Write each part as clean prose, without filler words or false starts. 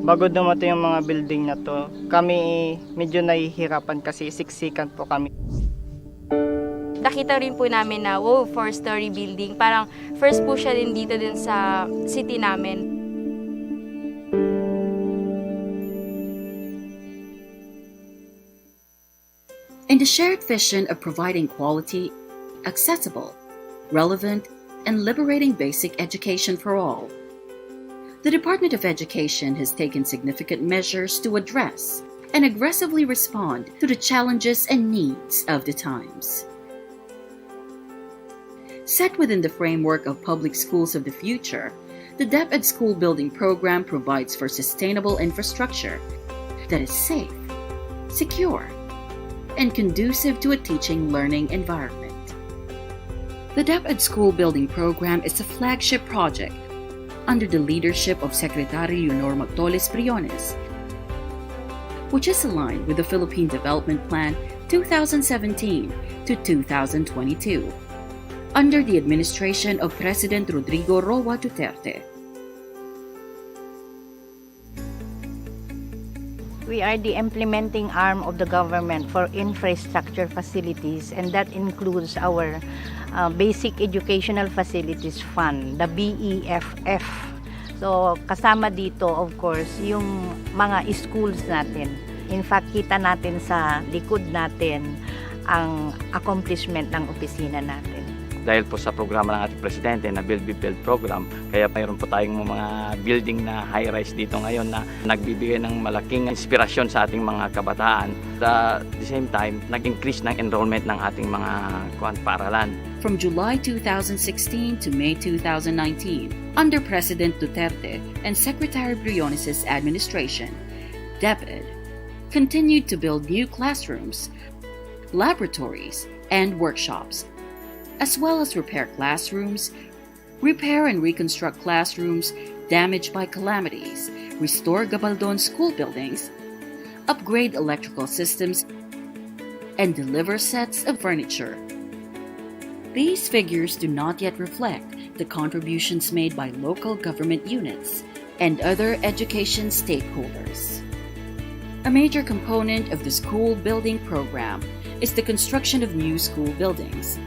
Bago dumating yung mga building na to, kami medyo nahihirapan kasi siksikan po kami. Nakita rin po namin na, wow, 4-story building. Parang first po siya din dito din sa city namin. In the shared vision of providing quality, accessible, relevant, and liberating basic education for all, the Department of Education has taken significant measures to address and aggressively respond to the challenges and needs of the times. Set within the framework of public schools of the future, the DepEd School Building Program provides for sustainable infrastructure that is safe, secure, and conducive to a teaching-learning environment. The DepEd School Building Program is a flagship project under the leadership of Secretary Leonor Magtolis Briones, which is aligned with the Philippine Development Plan 2017 to 2022, under the administration of President Rodrigo Roa Duterte. We are the implementing arm of the government for infrastructure facilities, and that includes our Basic Educational Facilities Fund, the BEFF. So, kasama dito, of course, yung mga schools natin. In fact, kita natin sa likod natin ang accomplishment ng opisina natin. Dahil po sa programa ng ating presidente na Build Be Build program, kaya mayroon po tayong mga building na high-rise dito ngayon na nagbibigay ng malaking inspirasyon sa ating mga kabataan. At the same time, nag-increase ng enrollment ng ating mga paaralan. From July 2016 to May 2019, under President Duterte and Secretary Briones' administration, DepEd continued to build new classrooms, laboratories, and workshops, as well as repair classrooms, repair and reconstruct classrooms damaged by calamities, restore Gabaldon school buildings, upgrade electrical systems, and deliver sets of furniture. These figures do not yet reflect the contributions made by local government units and other education stakeholders. A major component of the school building program is the construction of new school buildings.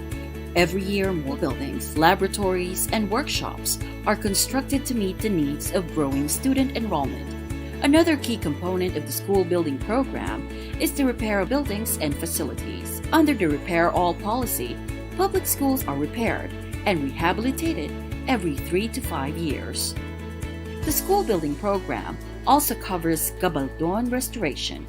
Every year, more buildings, laboratories, and workshops are constructed to meet the needs of growing student enrollment. Another key component of the school building program is the repair of buildings and facilities. Under the Repair All policy, public schools are repaired and rehabilitated every 3 to 5 years. The school building program also covers Gabaldon restoration.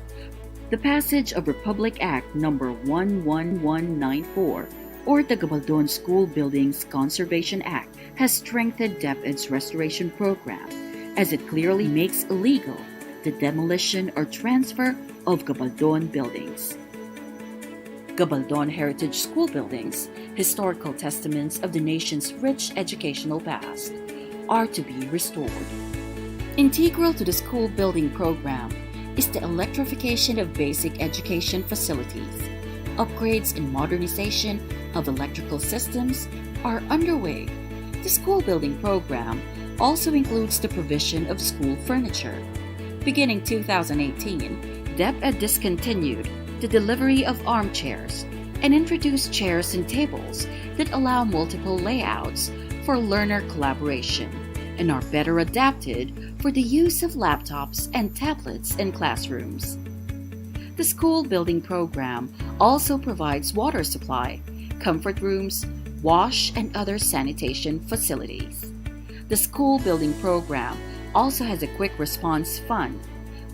The passage of Republic Act No. 11194, or the Gabaldon School Buildings Conservation Act, has strengthened DepEd's restoration program, as it clearly makes illegal the demolition or transfer of Gabaldon buildings. Gabaldon Heritage School Buildings, historical testaments of the nation's rich educational past, are to be restored. Integral to the school building program is the electrification of basic education facilities. Upgrades and modernization of electrical systems are underway. The school building program also includes the provision of school furniture. Beginning 2018, DepEd discontinued the delivery of armchairs and introduced chairs and tables that allow multiple layouts for learner collaboration and are better adapted for the use of laptops and tablets in classrooms. The school building program also provides water supply, comfort rooms, wash, and other sanitation facilities. The school building program also has a quick response fund.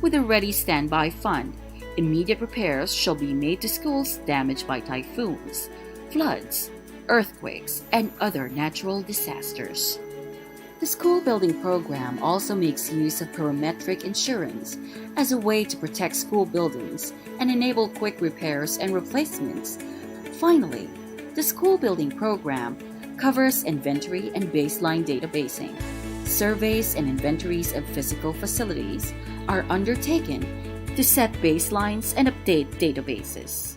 With a ready standby fund, immediate repairs shall be made to schools damaged by typhoons, floods, earthquakes, and other natural disasters. The school building program also makes use of parametric insurance as a way to protect school buildings and enable quick repairs and replacements. Finally, the school building program covers inventory and baseline databasing. Surveys and inventories of physical facilities are undertaken to set baselines and update databases.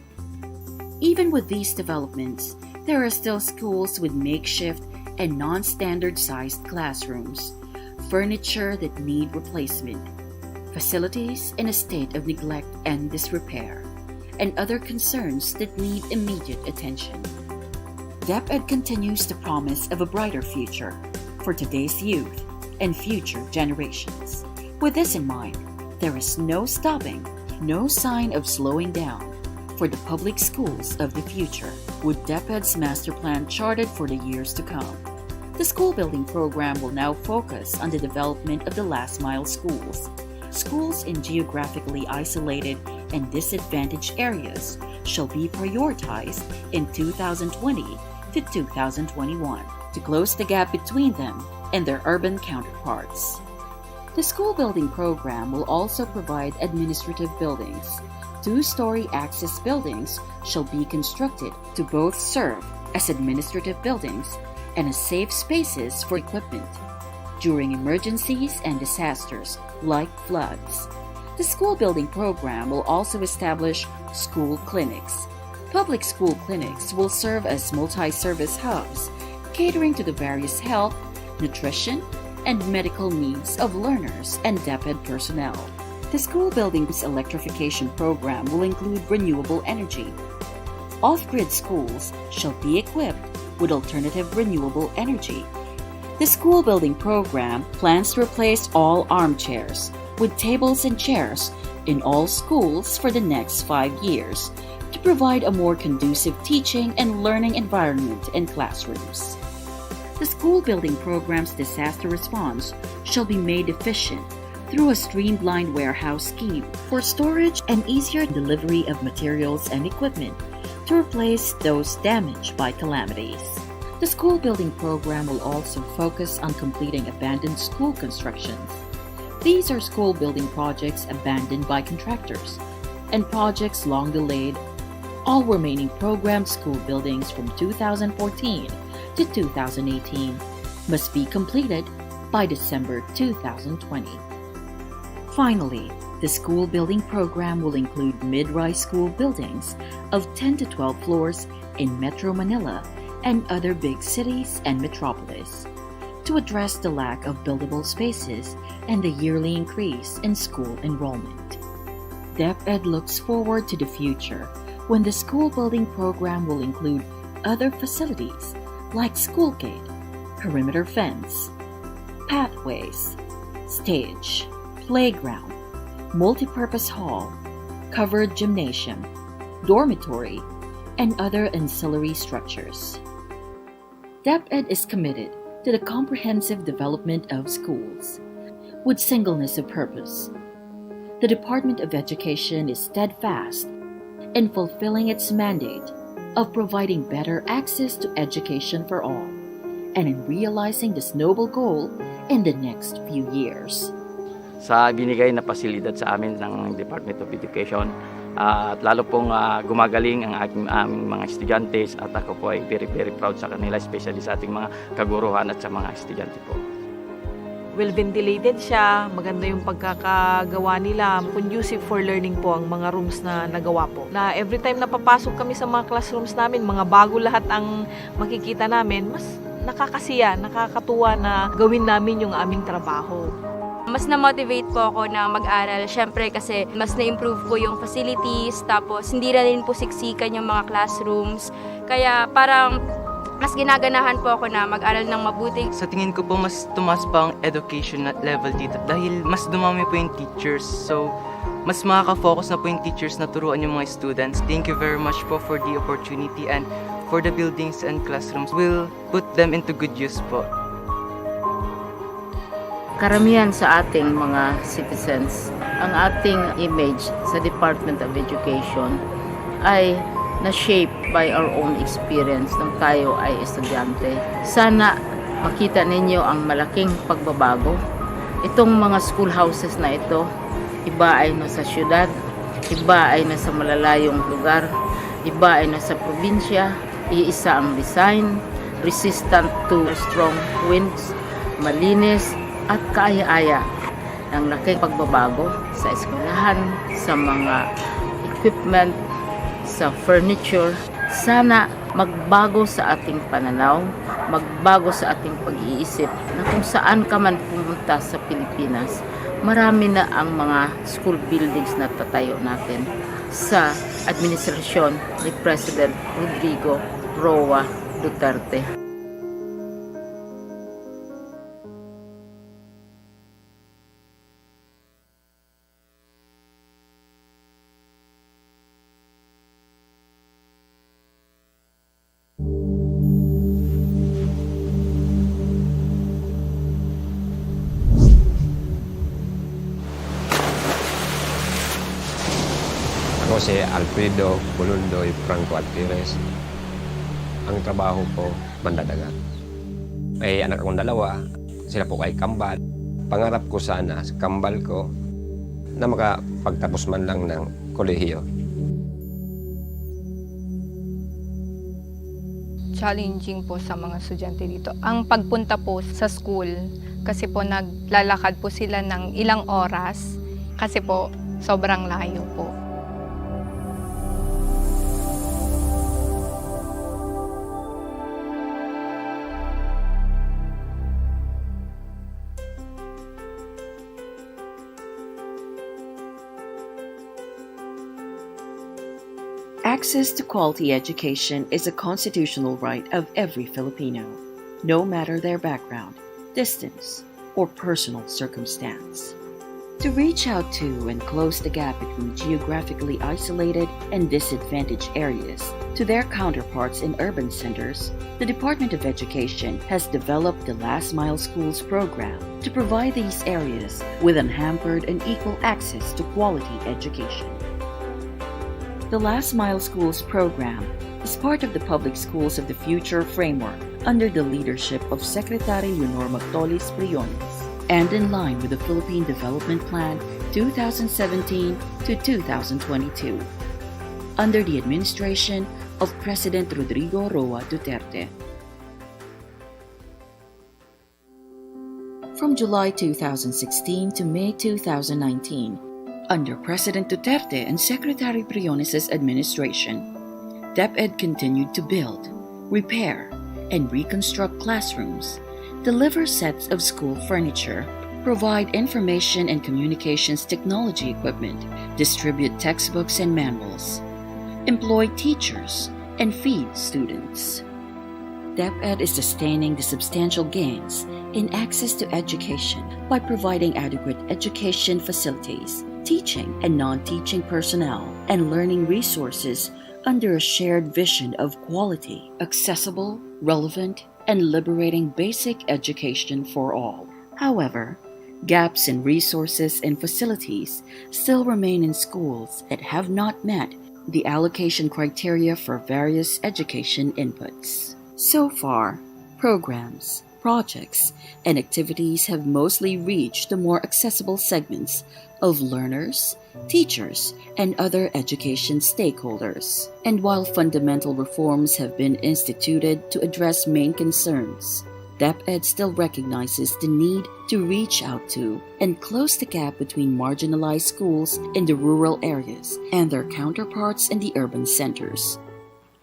Even with these developments, there are still schools with makeshift and non-standard sized classrooms, furniture that need replacement, facilities in a state of neglect and disrepair, and other concerns that need immediate attention. DepEd continues the promise of a brighter future for today's youth and future generations. With this in mind, there is no stopping, no sign of slowing down for the public schools of the future, with DepEd's master plan charted for the years to come. The school building program will now focus on the development of the last mile schools. Schools in geographically isolated and disadvantaged areas shall be prioritized in 2020 to 2021 to close the gap between them and their urban counterparts. The school building program will also provide administrative buildings. Two-story access buildings shall be constructed to both serve as administrative buildings and as safe spaces for equipment during emergencies and disasters like floods. The school building program will also establish school clinics. Public school clinics will serve as multi-service hubs, catering to the various health, nutrition, and medical needs of learners and DepEd personnel. The school building's electrification program will include renewable energy. Off-grid schools shall be equipped with alternative renewable energy. The school building program plans to replace all armchairs with tables and chairs in all schools for the next 5 years to provide a more conducive teaching and learning environment in classrooms. The school building program's disaster response shall be made efficient through a streamlined warehouse scheme for storage and easier delivery of materials and equipment to replace those damaged by calamities. The school building program will also focus on completing abandoned school constructions. These are school building projects abandoned by contractors and projects long delayed. All remaining programmed school buildings from 2014 to 2018 must be completed by December 2020. Finally, the school building program will include mid-rise school buildings of 10 to 12 floors in Metro Manila and other big cities and metropolis to address the lack of buildable spaces and the yearly increase in school enrollment. DepEd looks forward to the future when the school building program will include other facilities like school gate, perimeter fence, pathways, stage, playground, multipurpose hall, covered gymnasium, dormitory, and other ancillary structures. DepEd is committed to the comprehensive development of schools with singleness of purpose. The Department of Education is steadfast in fulfilling its mandate of providing better access to education for all, and in realizing this noble goal in the next few years. Sa binigay na pasilidad sa amin ng Department of Education, at lalo pong gumagaling ang aming mga estudyante at ako po ay very proud sa kanila, especially sa ating mga kaguruhan at sa mga estudyante po. Well ventilated siya, maganda yung pagkakagawa nila, conducive for learning po ang mga rooms na nagawa po. Na every time na papasok kami sa mga classrooms namin, mga bago lahat ang makikita namin, mas nakakasiya, nakakatuwa na gawin namin yung aming trabaho. Mas na-motivate po ako na mag-aral, syempre kasi mas na-improve po yung facilities, tapos hindi na rin po siksikan yung mga classrooms. Kaya parang mas ginaganahan po ako na mag-aral ng mabuti. Sa tingin ko po mas tumaas pa ang education level dito dahil mas dumami po yung teachers. So, mas makaka-focus na po yung teachers na turuan yung mga students. Thank you very much po for the opportunity and for the buildings and classrooms. We'll put them into good use po. Karamihan sa ating mga citizens, ang ating image sa Department of Education ay na-shape by our own experience nung tayo ay estudyante. Sana makita ninyo ang malaking pagbabago. Itong mga schoolhouses na ito, iba ay nasa syudad, iba ay nasa malalayong lugar, iba ay nasa probinsya, iisa ang design, resistant to strong winds, malinis at kaaya-aya. Ang laking pagbabago sa eskwelahan, sa mga equipment, sa furniture. Sana magbago sa ating pananaw, magbago sa ating pag-iisip na kung saan ka man pumunta sa Pilipinas, marami na ang mga school buildings na tatayo natin sa administrasyon ni President Rodrigo Roa Duterte. Ako si Alfredo Bulundoy Franco Alpires. Ang trabaho ko, mandadagat. May anak akong dalawa, sila po kay kambal. Pangarap ko sana sa kambal ko na makapagtapos man lang ng kolehiyo. Challenging po sa mga estudyante dito. Ang pagpunta po sa school, kasi po naglalakad po sila ng ilang oras, kasi po sobrang layo po. Access to quality education is a constitutional right of every Filipino, no matter their background, distance, or personal circumstance. To reach out to and close the gap between geographically isolated and disadvantaged areas to their counterparts in urban centers, the Department of Education has developed the Last Mile Schools program to provide these areas with unhampered and equal access to quality education. The Last Mile Schools program is part of the Public Schools of the Future framework under the leadership of Secretary Leonor Magtolis Briones and in line with the Philippine Development Plan 2017 to 2022 under the administration of President Rodrigo Roa Duterte. From July 2016 to May 2019, under President Duterte and Secretary Briones' administration, DepEd continued to build, repair, and reconstruct classrooms, deliver sets of school furniture, provide information and communications technology equipment, distribute textbooks and manuals, employ teachers, and feed students. DepEd is sustaining the substantial gains in access to education by providing adequate education facilities, teaching and non-teaching personnel, and learning resources under a shared vision of quality, accessible, relevant, and liberating basic education for all. However, gaps in resources and facilities still remain in schools that have not met the allocation criteria for various education inputs. So far, programs, projects, and activities have mostly reached the more accessible segments of learners, teachers, and other education stakeholders. And while fundamental reforms have been instituted to address main concerns, DepEd still recognizes the need to reach out to and close the gap between marginalized schools in the rural areas and their counterparts in the urban centers.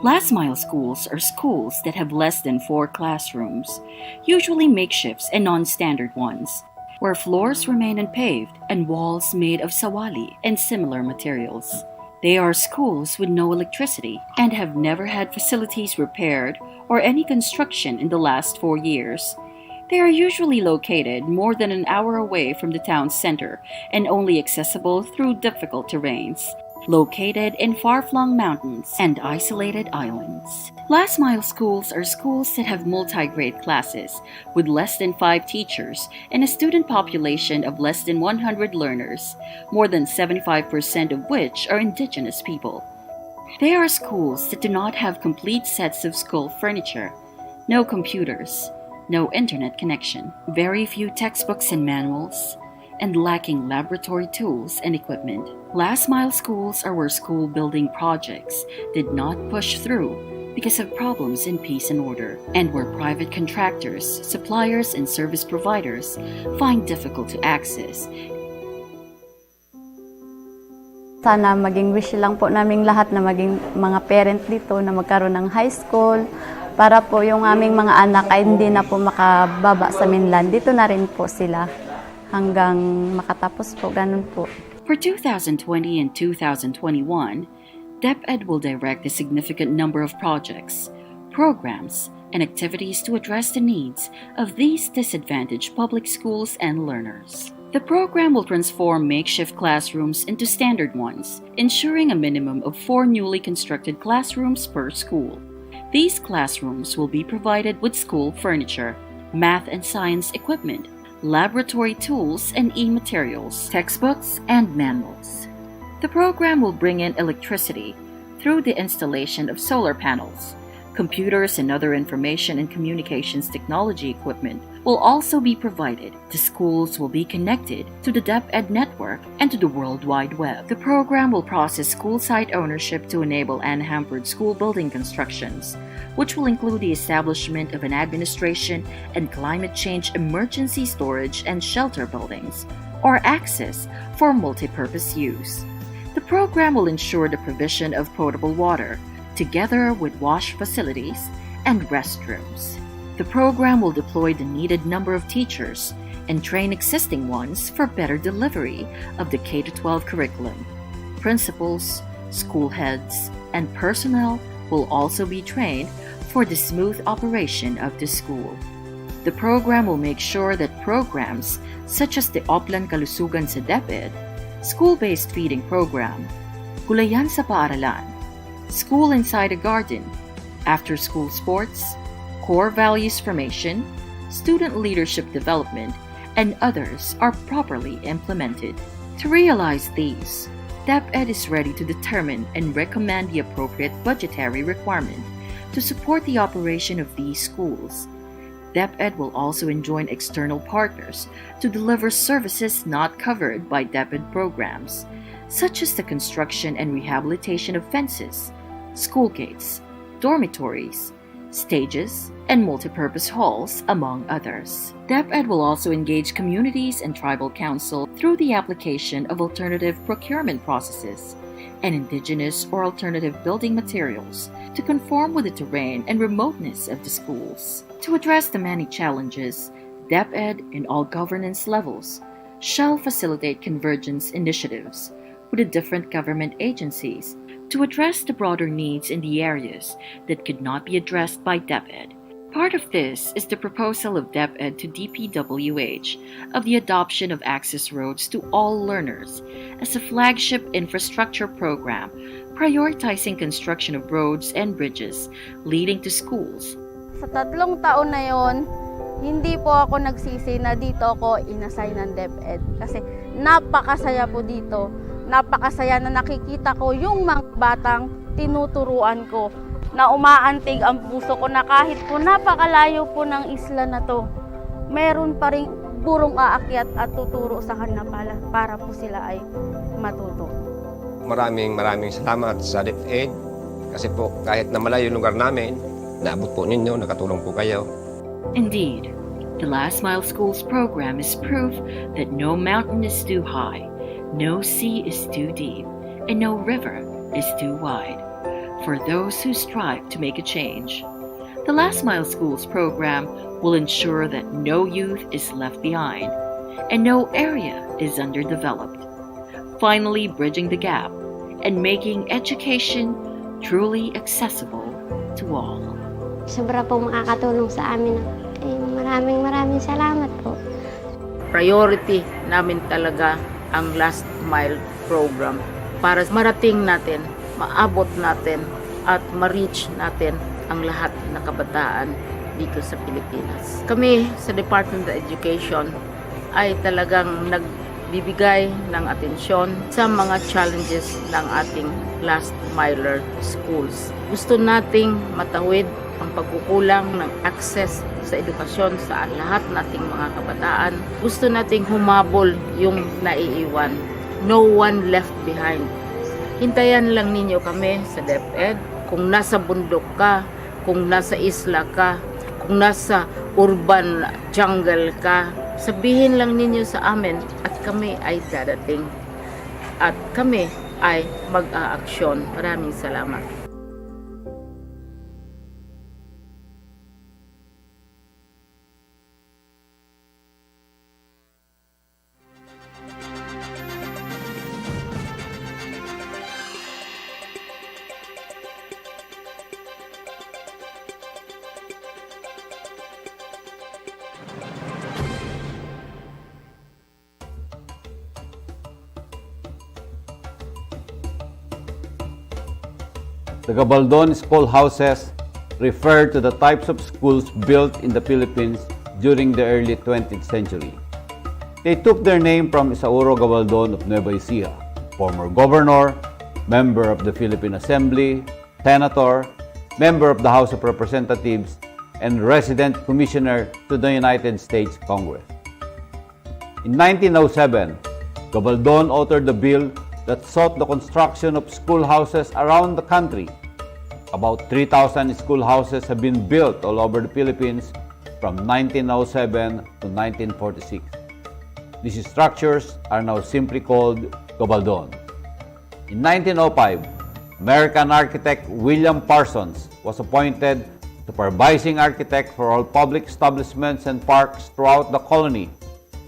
Last Mile Schools are schools that have less than 4 classrooms, usually makeshifts and non-standard ones, where floors remain unpaved and walls made of sawali and similar materials. They are schools with no electricity and have never had facilities repaired or any construction in the last 4 years. They are usually located more than an hour away from the town center and only accessible through difficult terrains, located in far-flung mountains and isolated islands. Last Mile Schools are schools that have multi-grade classes with less than 5 teachers and a student population of less than 100 learners, more than 75% of which are indigenous people. They are schools that do not have complete sets of school furniture, no computers, no internet connection, very few textbooks and manuals, and lacking laboratory tools and equipment. Last Mile Schools are where school building projects did not push through because of problems in peace and order, and where private contractors, suppliers, and service providers find difficult to access. Sana maging wish lang po naming lahat na maging mga parent dito na magkaroon ng high school para po yung aming mga anak ay hindi na po makababa sa mainland. Dito na rin po sila. hanggang makatapos po, ganun po. For 2020 and 2021, DepEd will direct a significant number of projects, programs, and activities to address the needs of these disadvantaged public schools and learners. The program will transform makeshift classrooms into standard ones, ensuring a minimum of 4 newly constructed classrooms per school. These classrooms will be provided with school furniture, math and science equipment, laboratory tools and e-materials, textbooks, and manuals. The program will bring in electricity through the installation of solar panels. Computers and other information and communications technology equipment will also be provided. The schools will be connected to the DepEd network and to the World Wide Web. The program will process school site ownership to enable unhampered school building constructions, which will include the establishment of an administration and climate change emergency storage and shelter buildings, or access for multipurpose use. The program will ensure the provision of potable water, together with wash facilities and restrooms. The program will deploy the needed number of teachers and train existing ones for better delivery of the K-12 curriculum. Principals, school heads, and personnel will also be trained for the smooth operation of the school. The program will make sure that programs such as the Oplan Kalusugan sa DepEd, school-based feeding program, Gulayan sa Paaralan, School Inside a Garden, after-school sports, core values formation, student leadership development, and others are properly implemented. To realize these, DepEd is ready to determine and recommend the appropriate budgetary requirement to support the operation of these schools. DepEd will also enjoin external partners to deliver services not covered by DepEd programs, such as the construction and rehabilitation of fences, school gates, dormitories, stages, and multipurpose halls, among others. DepEd will also engage communities and tribal council through the application of alternative procurement processes and indigenous or alternative building materials to conform with the terrain and remoteness of the schools. To address the many challenges, DepEd in all governance levels shall facilitate convergence initiatives with the different government agencies to address the broader needs in the areas that could not be addressed by DepEd. Part of this is the proposal of DepEd to DPWH of the adoption of access roads to all learners as a flagship infrastructure program prioritizing construction of roads and bridges leading to schools. Sa 3 taon na yon, hindi po ako nagsisi na dito ako inassign ng DepEd kasi napakasaya po dito. Napakasaya na nakikita ko yung mga batang tinuturuan ko na umaantig ang puso ko na kahit po napakalayo po ng isla na to, meron pa rin burong aakyat at tuturo sa kanila para po sila ay matuto. Maraming salamat sa DepEd kasi po kahit na malayo yung lugar namin, naabot po ninyo, nakatulong po kayo. Indeed, the Last Mile Schools program is proof that no mountain is too high, no sea is too deep, and no river is too wide for those who strive to make a change. The Last Mile Schools program will ensure that no youth is left behind and no area is underdeveloped, finally bridging the gap and making education truly accessible to all. Sobra po makakatulong sa amin. Maraming salamat po. Priority namin talaga ang last mile program para marating natin, maabot natin at ma-reach natin ang lahat na kabataan dito sa Pilipinas. Kami sa Department of Education ay talagang nagbibigay ng atensyon sa mga challenges ng ating last miler schools. Gusto nating matawid ang pagkukulang ng access sa edukasyon sa lahat nating mga kabataan. Gusto nating humabol yung naiiwan. No one left behind. Hintayan lang ninyo kami sa DepEd. Kung nasa bundok ka, kung nasa isla ka, kung nasa urban jungle ka, sabihin lang ninyo sa amin at kami ay dadating. At kami ay mag-aaksyon. Maraming salamat. The Gabaldon schoolhouses refer to the types of schools built in the Philippines during the early 20th century. They took their name from Isauro Gabaldon of Nueva Ecija, former governor, member of the Philippine Assembly, senator, member of the House of Representatives, and resident commissioner to the United States Congress. In 1907, Gabaldon authored a bill that sought the construction of schoolhouses around the country. About 3,000 schoolhouses have been built all over the Philippines from 1907 to 1946. These structures are now simply called Gabaldon. In 1905, American architect William Parsons was appointed supervising architect for all public establishments and parks throughout the colony.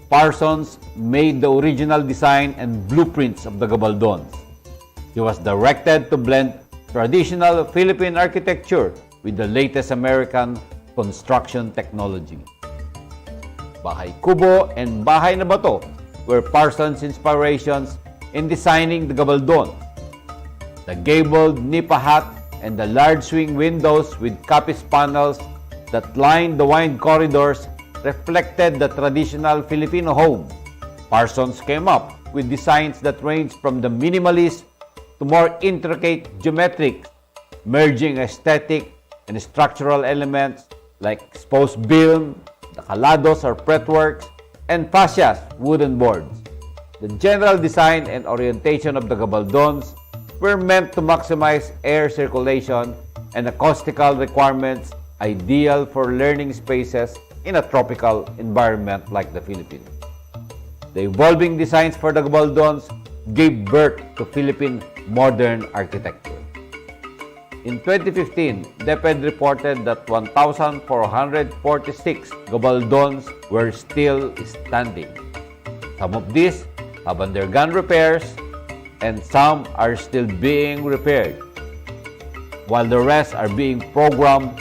Parsons made the original design and blueprints of the Gabaldons. He was directed to blend traditional Philippine architecture with the latest American construction technology. Bahay Kubo and Bahay na Bato were Parsons' inspirations in designing the Gabaldon. The gabled nipa hat and the large swing windows with capiz panels that lined the wide corridors reflected the traditional Filipino home. Parsons came up with designs that ranged from the minimalist to more intricate geometric, merging aesthetic and structural elements like exposed beam, the calados or fretworks, and fascias, wooden boards. The general design and orientation of the Gabaldons were meant to maximize air circulation and acoustical requirements ideal for learning spaces in a tropical environment like the Philippines. The evolving designs for the Gabaldons gave birth to Philippine modern architecture. In 2015, DepEd reported that 1,446 Gabaldons were still standing. Some of these have undergone repairs and some are still being repaired, while the rest are being programmed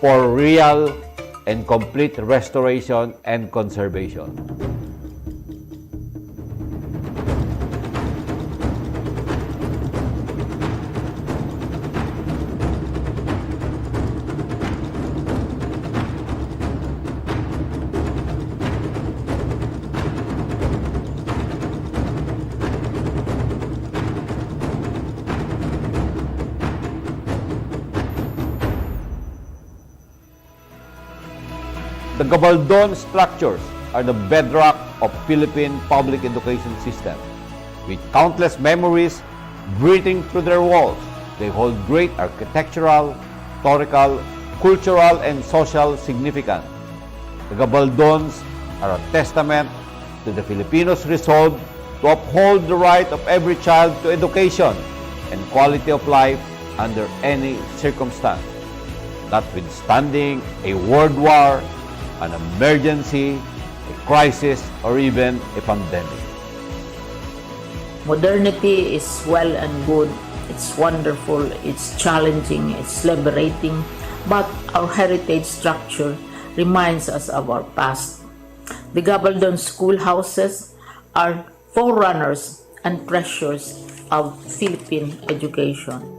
for real and complete restoration and conservation. The Gabaldon structures are the bedrock of Philippine public education system. With countless memories breathing through their walls, they hold great architectural, historical, cultural, and social significance. The Gabaldons are a testament to the Filipinos' resolve to uphold the right of every child to education and quality of life under any circumstance, notwithstanding a world war, an emergency, a crisis, or even a pandemic. Modernity is well and good, it's wonderful, it's challenging, it's liberating, but our heritage structure reminds us of our past. The Gabaldon schoolhouses are forerunners and treasures of Philippine education.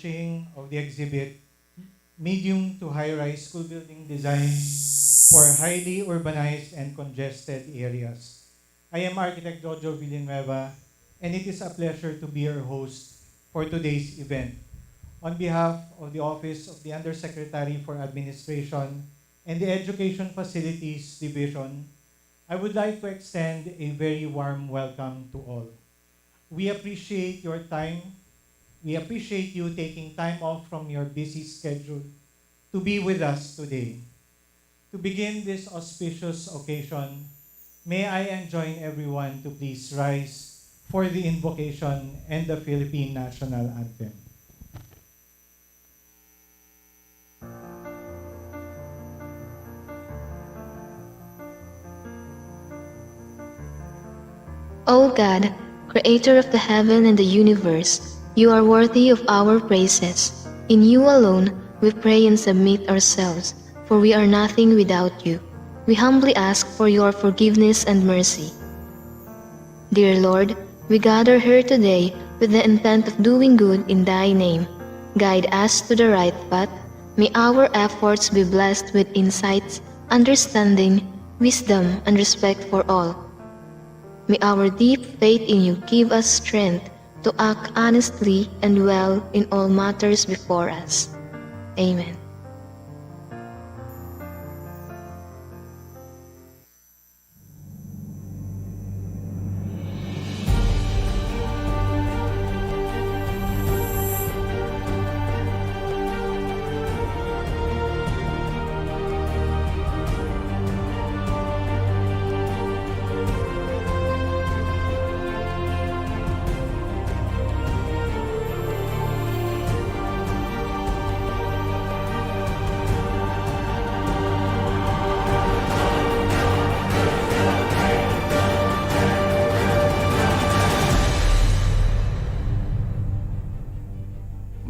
launching of the exhibit, Medium to High-Rise School Building Design for Highly Urbanized and Congested Areas. I am Architect Jojo Villanueva, and it is a pleasure to be your host for today's event. On behalf of the Office of the Undersecretary for Administration and the Education Facilities Division, I would like to extend a very warm welcome to all. We appreciate your time. We appreciate you taking time off from your busy schedule to be with us today. To begin this auspicious occasion, may I enjoin everyone to please rise for the invocation and the Philippine National Anthem. O God, creator of the heaven and the universe, you are worthy of our praises. In you alone we pray and submit ourselves, for we are nothing without you. We humbly ask for your forgiveness and mercy. Dear Lord, we gather here today with the intent of doing good in thy name. Guide us to the right path. May our efforts be blessed with insights, understanding, wisdom, and respect for all. May our deep faith in you give us strength to act honestly and well in all matters before us. Amen.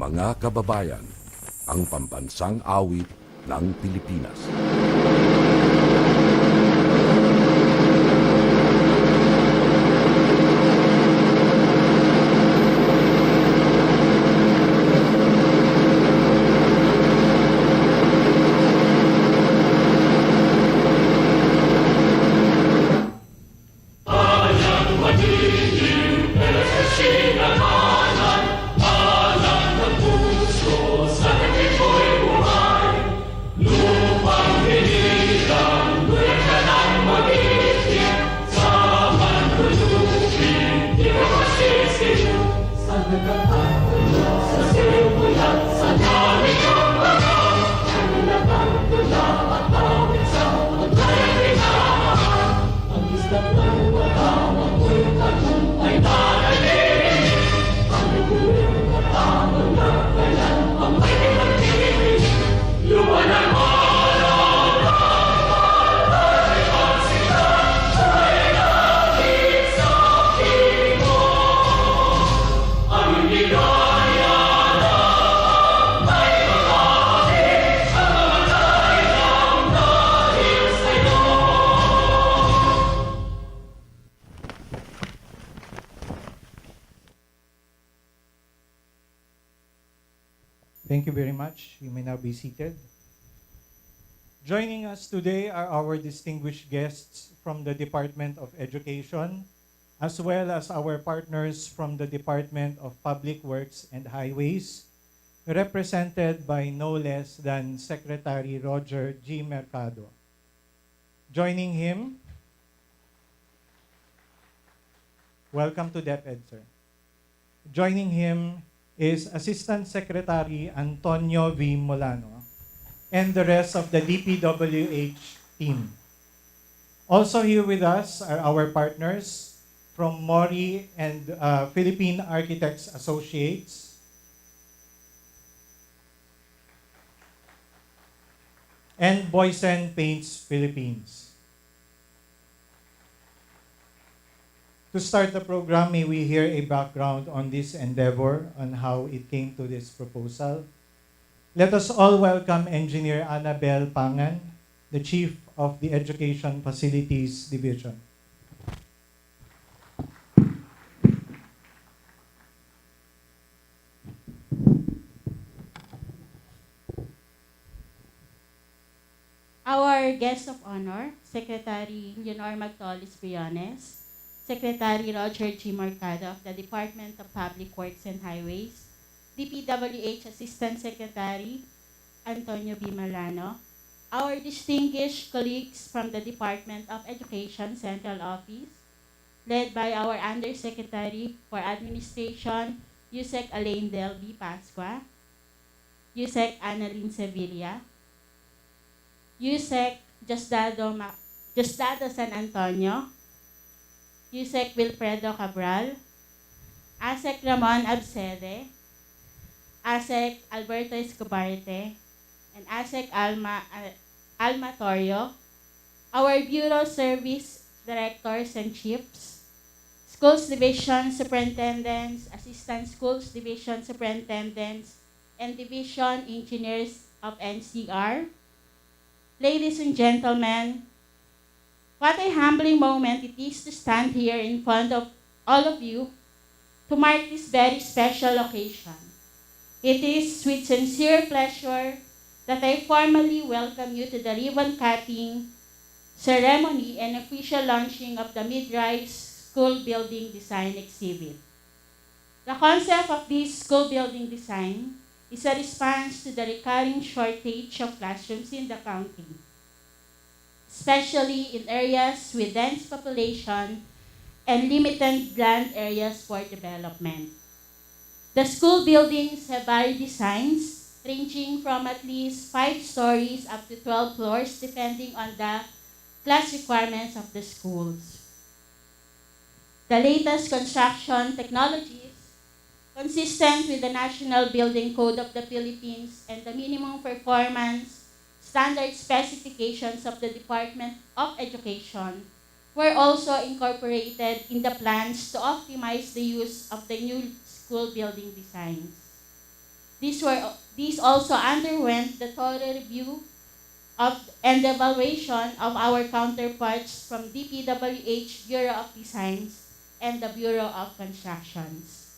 Mga kababayan, ang pambansang awit ng Pilipinas. Thank you very much. You may now be seated. Joining us today are our distinguished guests from the Department of Education, as well as our partners from the Department of Public Works and Highways, represented by no less than Secretary Roger G. Mercado. Joining him, welcome to DepEd, sir. Joining him is Assistant Secretary Antonio V. Molano and the rest of the DPWH team. Also here with us are our partners from Mori and Philippine Architects Associates, and Boysen Paints Philippines. To start the program, may we hear a background on this endeavor, on how it came to this proposal. Let us all welcome Engineer Annabel Pangan, the Chief of the Education Facilities Division. Our guest of honor, Secretary Leonor Magtolis Briones, Secretary Roger G. Mercado of the Department of Public Works and Highways, DPWH Assistant Secretary Antonio B. Malano, our distinguished colleagues from the Department of Education Central Office, led by our Undersecretary for Administration, Yusek Alain Del B. Pascua, Yusek Annalyn Sevilla, Yusek Diosdado San Antonio, Yusek Wilfredo Cabral, Asek Ramon Absede, Asek Alberto Escobarte, and Asek Alma Torio, our Bureau Service Directors and Chiefs, Schools Division Superintendents, Assistant Schools Division Superintendents, and Division Engineers of NCR. Ladies and gentlemen, what a humbling moment it is to stand here in front of all of you to mark this very special occasion. It is with sincere pleasure that I formally welcome you to the ribbon-cutting ceremony and official launching of the Mid-Rise School Building Design Exhibit. The concept of this school building design is a response to the recurring shortage of classrooms in the county, especially in areas with dense population and limited land areas for development. The school buildings have varied designs, ranging from at least 5 stories up to 12 floors, depending on the class requirements of the schools. The latest construction technologies, consistent with the National Building Code of the Philippines and the minimum performance standard specifications of the Department of Education, were also incorporated in the plans to optimize the use of the new school building designs. These also underwent the thorough review and evaluation of our counterparts from DPWH Bureau of Designs and the Bureau of Constructions.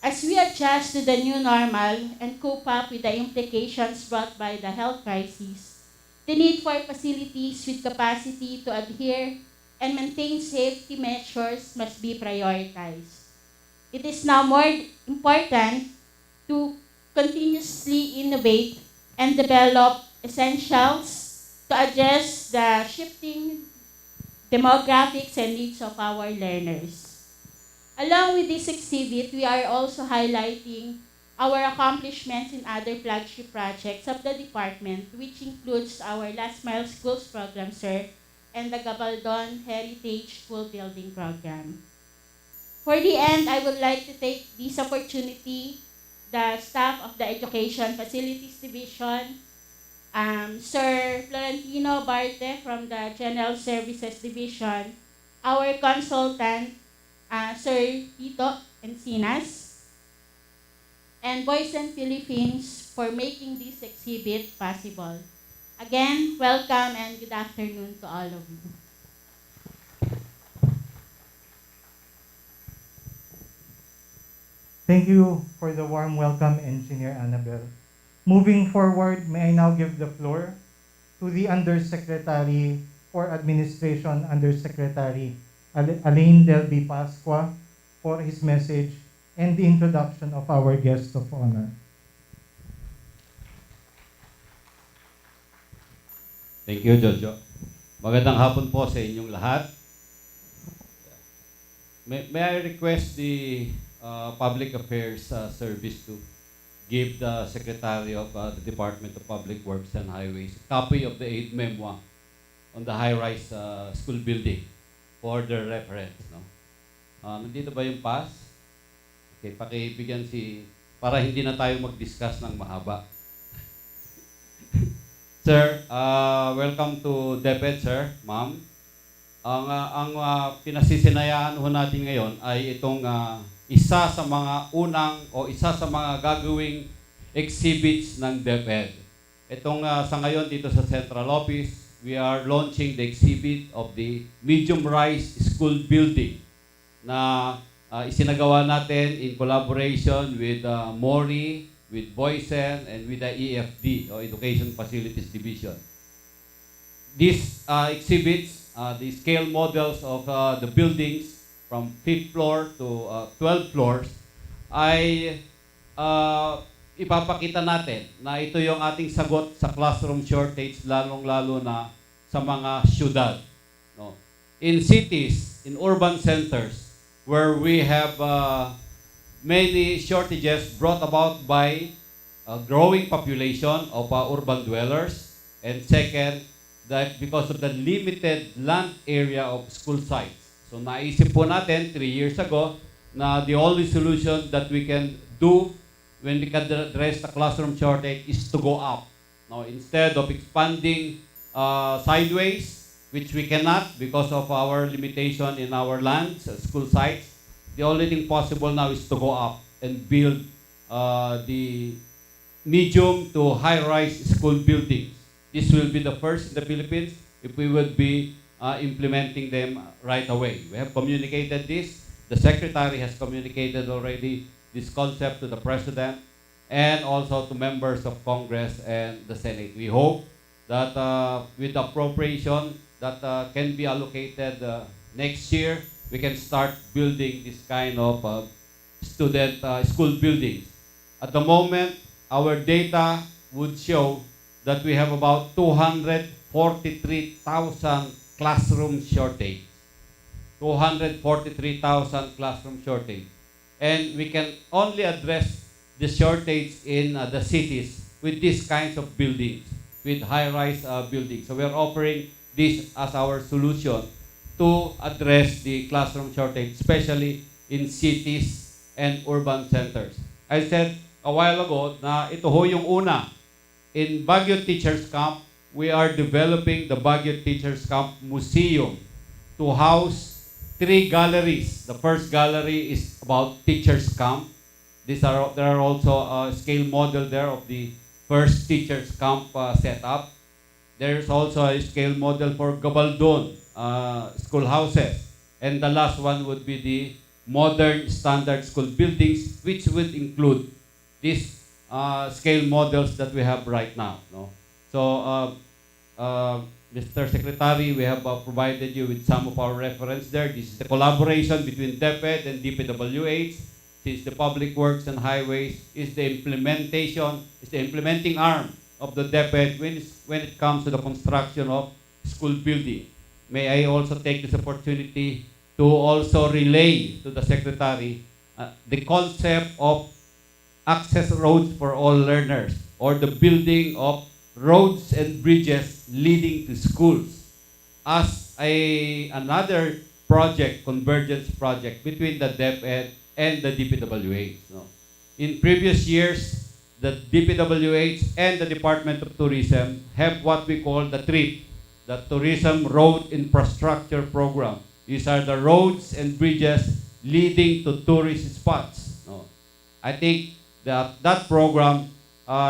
As we adjust to the new normal and cope up with the implications brought by the health crisis, the need for facilities with capacity to adhere and maintain safety measures must be prioritized. It is now more important to continuously innovate and develop essentials to address the shifting demographics and needs of our learners. Along with this exhibit, we are also highlighting our accomplishments in other flagship projects of the department, which includes our Last Mile Schools program, sir, and the Gabaldon Heritage School Building Program. For the end, I would like to take this opportunity, the staff of the Education Facilities Division, Sir Florentino Barte from the General Services Division, our consultant, Sir Tito Encinas, and Boys and Philippines for making this exhibit possible. Again, welcome and good afternoon to all of you. Thank you for the warm welcome, Engineer Annabel. Moving forward, may I now give the floor to the Undersecretary for Administration, Undersecretary Alain Del B. Pascua, for his message and the introduction of our guest of honor. Thank you, Jojo. Magandang hapon po sa inyong lahat. May I request the Public Affairs Service to give the Secretary of the Department of Public Works and Highways a copy of the aid memo on the high-rise school building for their reference. No? Nandito ba yung pass? Okay, pakibigyan para hindi na tayo mag-discuss ng mahaba. Sir, welcome to DepEd, sir, ma'am. Ang pinasisinayaan ho natin ngayon ay itong isa sa mga gagawing exhibits ng DepEd. Itong sa ngayon dito sa Central Office, we are launching the exhibit of the medium-rise school building na isinagawa natin in collaboration with Mori, with Boysen, and with the EFD, o Education Facilities Division. This exhibits the scale models of the buildings from 5th floor to 12 floors ay ipapakita natin na ito yung ating sagot sa classroom shortage, lalong-lalo na sa mga syudad. No? In cities, in urban centers, where we have many shortages brought about by a growing population of urban dwellers, and second, that because of the limited land area of school sites. So naisip po natin 3 years ago na the only solution that we can do when we can address the classroom shortage is to go up. Now, instead of expanding sideways, which we cannot because of our limitation in our lands, school sites, the only thing possible now is to go up and build the medium to high-rise school buildings. This will be the first in the Philippines if we would be implementing them right away. We have communicated this. The Secretary has communicated already this concept to the President and also to members of Congress and the Senate. We hope that with the appropriation that can be allocated next year, we can start building this kind of school buildings. At the moment, our data would show that we have about 243,000 classroom shortage. 243,000 classroom shortage. And we can only address the shortage in the cities with these kinds of buildings, with high-rise buildings. So we are offering this as our solution to address the classroom shortage, especially in cities and urban centers. I said a while ago na ito ho yung una. In Baguio Teachers Camp, we are developing the Baguio Teachers Camp Museum to house 3 galleries. The first gallery is about Teachers Camp. There are also a scale model there of the first Teachers Camp setup. There's also a scale model for Gabaldon schoolhouses. And the last one would be the modern standard school buildings, which would include these scale models that we have right now. No? So, Mr. Secretary, we have provided you with some of our reference there. This is the collaboration between DepEd and DPWH, since the Public Works and Highways is the implementing arm of the DepEd when it comes to the construction of school building. May I also take this opportunity to also relay to the Secretary the concept of access roads for all learners, or the building of roads and bridges leading to schools as another project, convergence project between the DepEd and the DPWH. No? In previous years, the DPWH and the Department of Tourism have what we call the TRIP, the Tourism Road Infrastructure Program. These are the roads and bridges leading to tourist spots. No? I think that program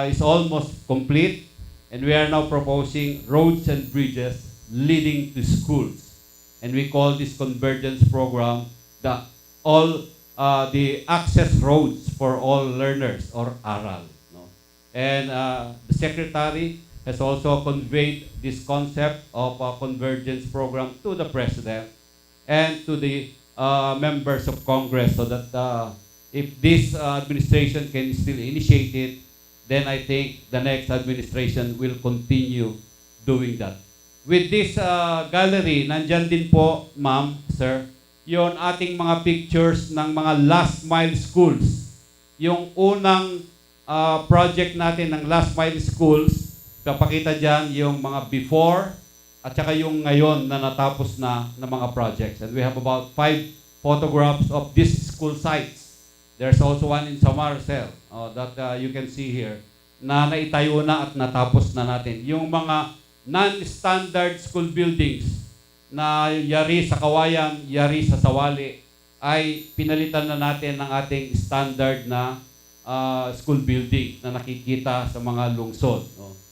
is almost complete, and we are now proposing roads and bridges leading to schools. And we call this convergence program the access roads for all learners, or ARAL. No? And the Secretary has also conveyed this concept of a convergence program to the President and to the members of Congress, so that if this administration can still initiate it, then I think the next administration will continue doing that. With this gallery, nandyan din po, ma'am, sir, yon ating mga pictures ng mga last mile schools. Yung unang project natin ng last mile schools, kapakita dyan yung mga before at saka yung ngayon na natapos na ng mga projects. And we have about 5 photographs of these school sites. There's also one in Samarcel that you can see here na naitayo na at natapos na natin. Yung mga non-standard school buildings na yari sa Kawayan, yari sa Sawali, ay pinalitan na natin ng ating standard na school building na nakikita sa mga lungsod.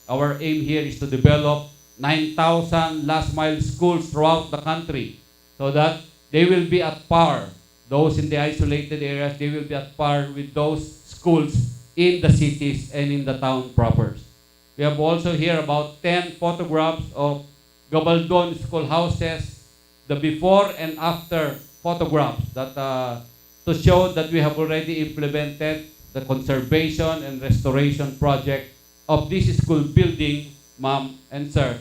Our aim here is to develop 9,000 last mile schools throughout the country so that they will be at par. Those in the isolated areas, they will be at par with those schools in the cities and in the town proper. We have also here about 10 photographs of Gabaldon schoolhouses, the before and after photographs that to show that we have already implemented the conservation and restoration project of this school building, ma'am and sir,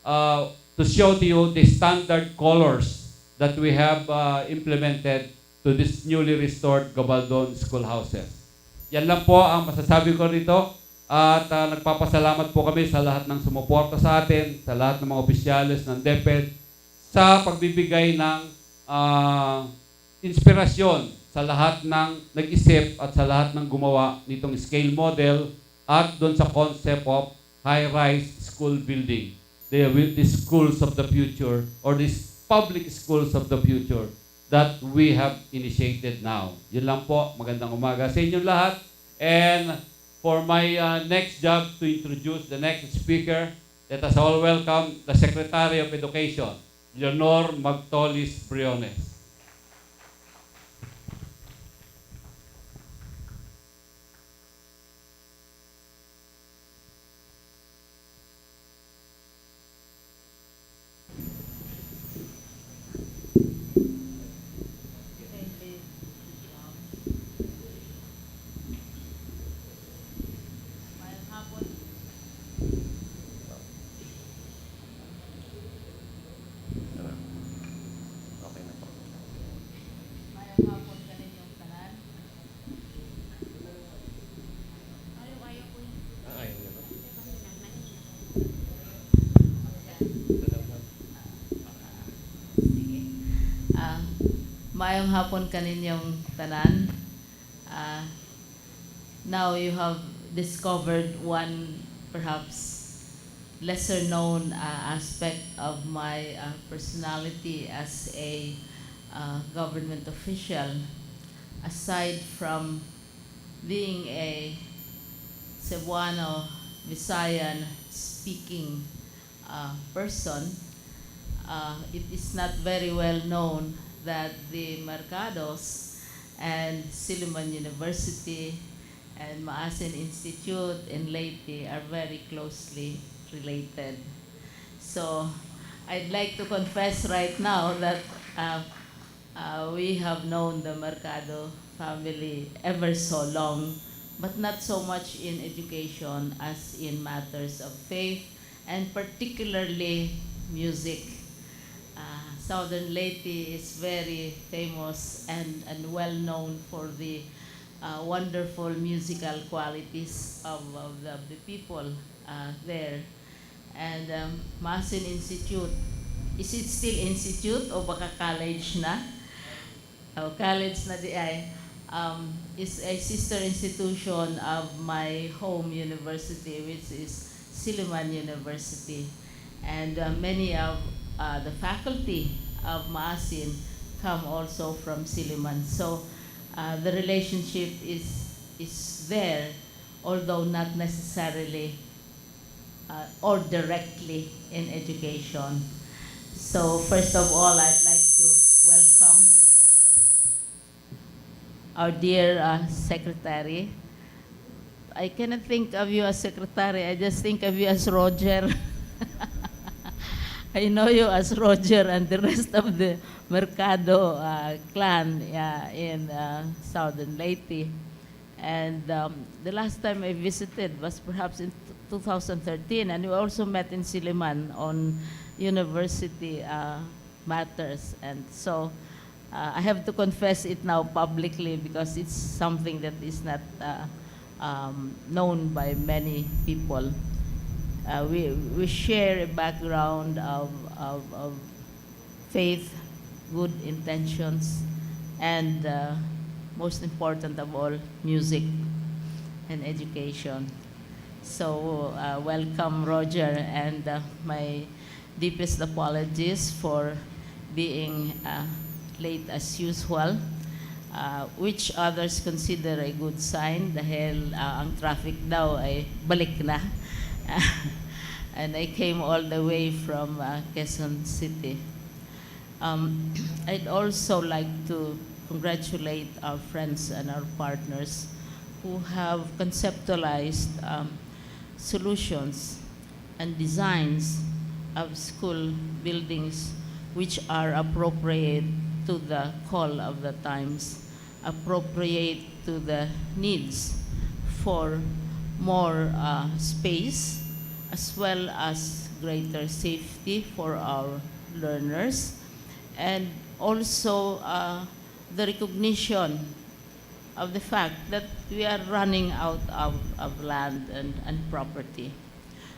to show to you the standard colors that we have implemented to this newly restored Gabaldon schoolhouses. Yan lang po ang masasabi ko rito. At nagpapasalamat po kami sa lahat ng sumuporta sa atin, sa lahat ng mga opisyalis ng DepEd, sa pagbibigay ng inspirasyon sa lahat ng nag-isip at sa lahat ng gumawa nitong scale model at doon sa concept of high-rise school building. The schools of the future or these public schools of the future that we have initiated now. Yun lang po. Magandang umaga sa inyong lahat. And for my next job to introduce the next speaker, let us all welcome the Secretary of Education, Leonor Magtolis Briones. Maayong hapon kaninyong tanan. Now you have discovered one perhaps lesser known aspect of my personality as a government official. Aside from being a Cebuano, Visayan speaking person, it is not very well known that the Mercados and Silliman University and Maasin Institute in Leyte are very closely related. So I'd like to confess right now that we have known the Mercado family ever so long, but not so much in education as in matters of faith and particularly music. Southern Leyte is very famous and well known for the wonderful musical qualities of the people there. And Maasin Institute, is it still institute o baka college na? Oh, college na di ay. Is a sister institution of my home university, which is Silliman University. And many of the faculty of Maasin come also from Silliman. So the relationship is there, although not necessarily or directly in education. So first of all, I'd like to welcome our dear secretary. I cannot think of you as secretary, I just think of you as Roger. I know you as Roger and the rest of the Mercado clan in Southern Leyte. And the last time I visited was perhaps in 2013, and we also met in Silliman on university matters. And so I have to confess it now publicly because it's something that is not known by many people. We share a background of faith, good intentions, and most important of all, music and education. So welcome, Roger, and my deepest apologies for being late as usual, which others consider a good sign dahil ang traffic daw ay balik na. And I came all the way from Quezon City. I'd also like to congratulate our friends and our partners who have conceptualized solutions and designs of school buildings which are appropriate to the call of the times, appropriate to the needs for more space, as well as greater safety for our learners, and also the recognition of the fact that we are running out of land and property.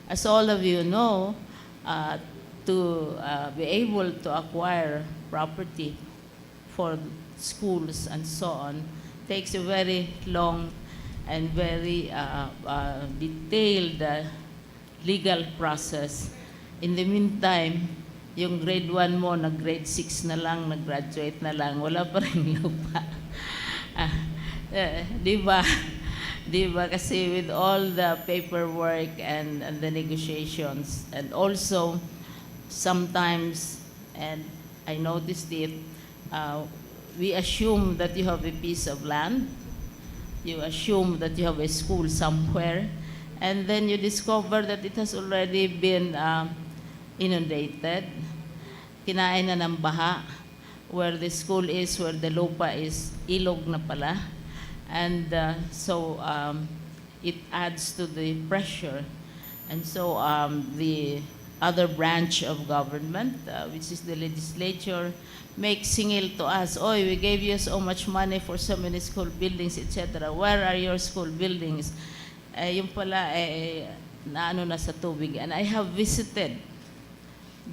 As all of you know, to be able to acquire property for schools and so on takes a very long and very detailed legal process. In the meantime, yung grade 1 mo, nag-grade 6 na lang, nag-graduate na lang, wala pa rin lupa. Di ba? Di ba? Kasi with all the paperwork and the negotiations, and also sometimes, and I noticed it, we assume that you have a piece of land, you assume that you have a school somewhere, and then you discover that it has already been inundated, kinain na ng baha, where the school is, where the lupa is, ilog na pala. And so it adds to the pressure. And so the other branch of government, which is the legislature, makes singil to us, "Oy, we gave you so much money for so many school buildings, etc. Where are your school buildings?" Yung pala, naano na sa tubig. And I have visited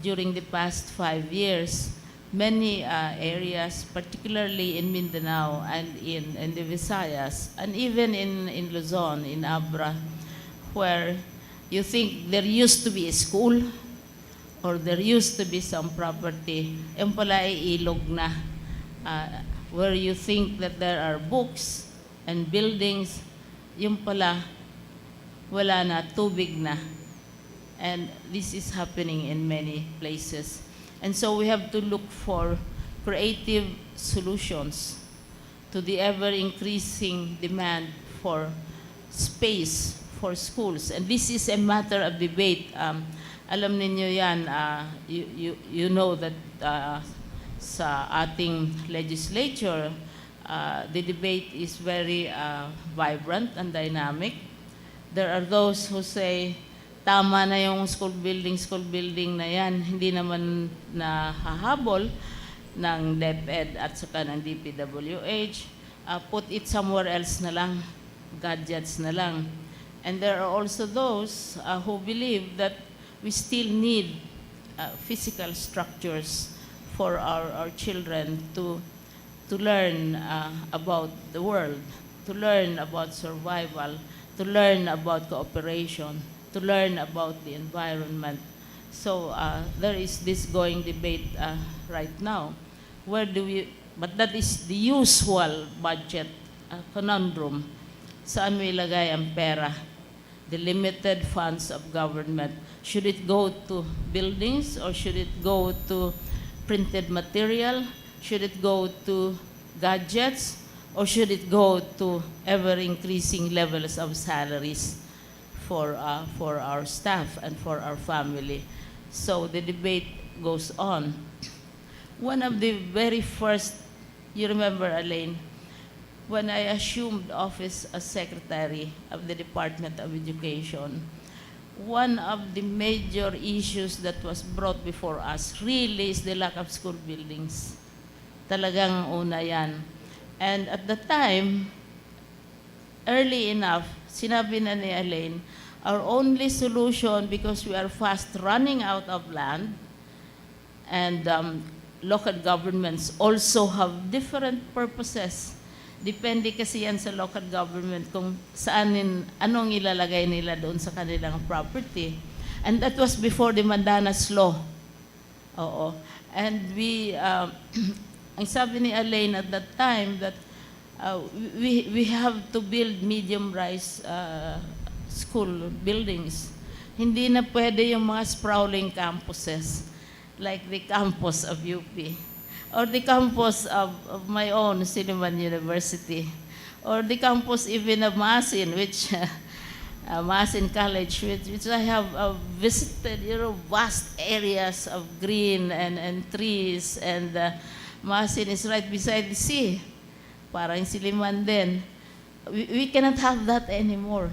during the past 5 years many areas, particularly in Mindanao and in the Visayas, and even in Luzon, in Abra, where you think there used to be a school or there used to be some property, yung pala ay ilog na. Where you think that there are books and buildings, yung pala wala na, tubig na. And this is happening in many places. And so we have to look for creative solutions to the ever-increasing demand for space for schools. And this is a matter of debate. Alam ninyo yan, you know that sa ating legislature, the debate is very vibrant and dynamic. There are those who say, tama na yung school building na yan, hindi naman nahahabol ng DepEd at saka ng DPWH, put it somewhere else na lang, gadgets na lang. And there are also those who believe that we still need physical structures for our children to learn about the world, to learn about survival, to learn about cooperation, to learn about the environment. So there is this going debate right now. Where do we, but that is the usual budget conundrum. Saan mo ilagay ang pera? The limited funds of government. Should it go to buildings or should it go to printed material? Should it go to gadgets or should it go to ever-increasing levels of salaries for our staff and for our family? So the debate goes on. One of the very first, you remember, Elaine, when I assumed office as Secretary of the Department of Education, one of the major issues that was brought before us really is the lack of school buildings. Talagang una yan. And at the time, early enough, sinabi na ni Elaine, our only solution, because we are fast running out of land, and local governments also have different purposes. Depende kasi yan sa local government kung anong ilalagay nila doon sa kanilang property. And that was before the Mandanas Law. Oo. And we, ang sabi ni Elaine at that time that we have to build medium-rise school buildings. Hindi na pwede yung mga sprawling campuses like the campus of UP or the campus of my own Siliman University or the campus even of Masin, which Maasin College, which I have visited, vast areas of green and trees, and Maasin is right beside the sea. Parang Siliman din. We cannot have that anymore.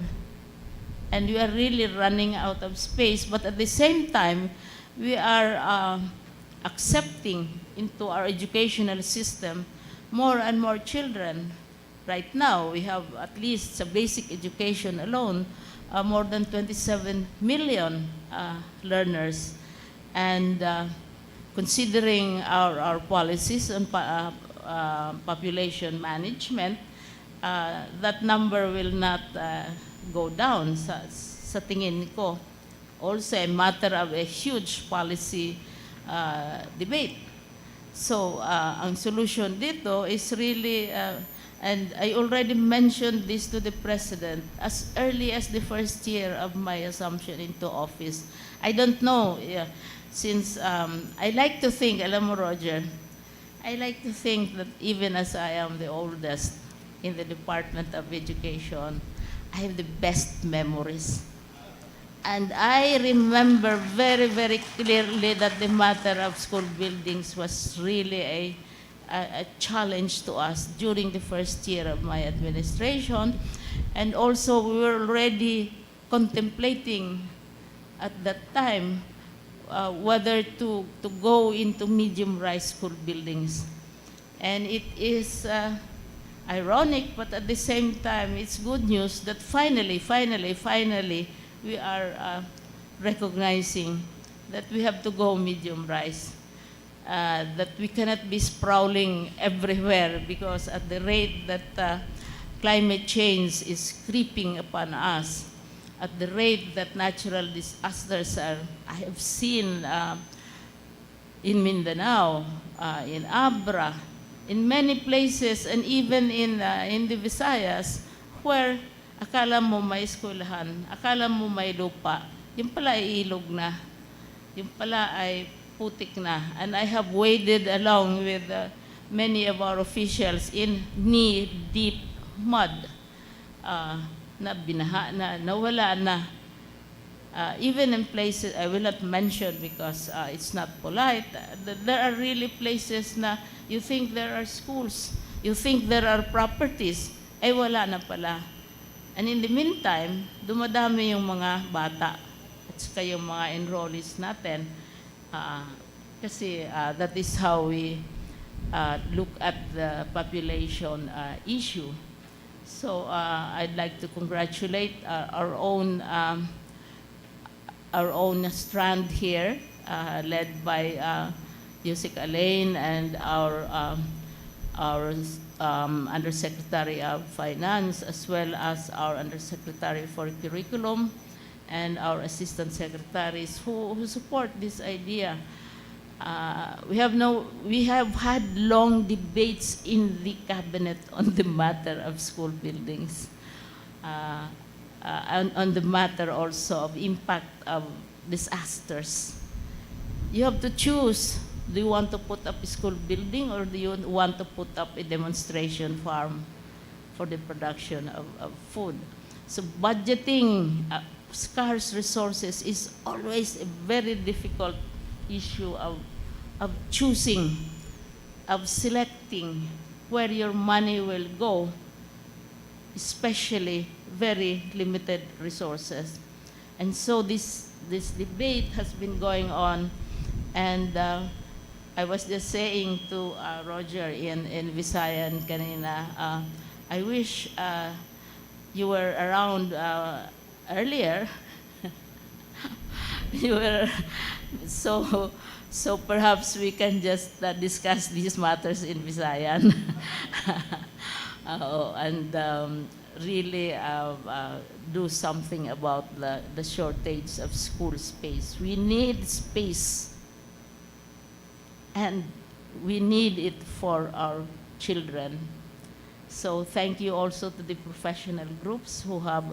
And we are really running out of space, but at the same time, we are accepting into our educational system more and more children. Right now, we have at least sa basic education alone, more than 27 million learners. And considering our policies on population management, that number will not go down sa tingin ko. Also a matter of a huge policy debate. So, ang solution dito is really, and I already mentioned this to the President as early as the first year of my assumption into office. I don't know, since I like to think, alam mo Roger, I like to think that even as I am the oldest in the Department of Education, I have the best memories. And I remember very, very clearly that the matter of school buildings was really a challenge to us during the first year of my administration. And also we were already contemplating at that time whether to go into medium-rise school buildings. And it is ironic, but at the same time, it's good news that finally, we are recognizing that we have to go medium-rise, that we cannot be sprawling everywhere, because at the rate that climate change is creeping upon us, at the rate that natural disasters are, I have seen in Mindanao, in Abra, in many places, and even in the Visayas, where akala mo may eskwelahan, akala mo may lupa, yung pala ay ilog na, yung pala ay putik na. And I have waded along with many of our officials in knee-deep mud, na binaha na, nawala na. Even in places, I will not mention because it's not polite, there are really places na you think there are schools, you think there are properties, ay wala na pala. And in the meantime, dumadami yung mga bata at saka yung mga enrollees natin, kasi that is how we look at the population issue. So I'd like to congratulate our own strand here, led by Yusik Alain and our Undersecretary of Finance, as well as our Undersecretary for Curriculum and our Assistant Secretaries who support this idea. We have had long debates in the cabinet on the matter of school buildings, on the matter also of impact of disasters. You have to choose. Do you want to put up a school building, or do you want to put up a demonstration farm for the production of food? So budgeting scarce resources is always a very difficult issue of choosing, of selecting where your money will go, especially very limited resources. And so this debate has been going on, and I was just saying to Roger in Visayan kanina, I wish you were around earlier. You were, so perhaps we can just discuss these matters in Visayan. And really do something about the shortage of school space. We need space, and we need it for our children. So thank you also to the professional groups who have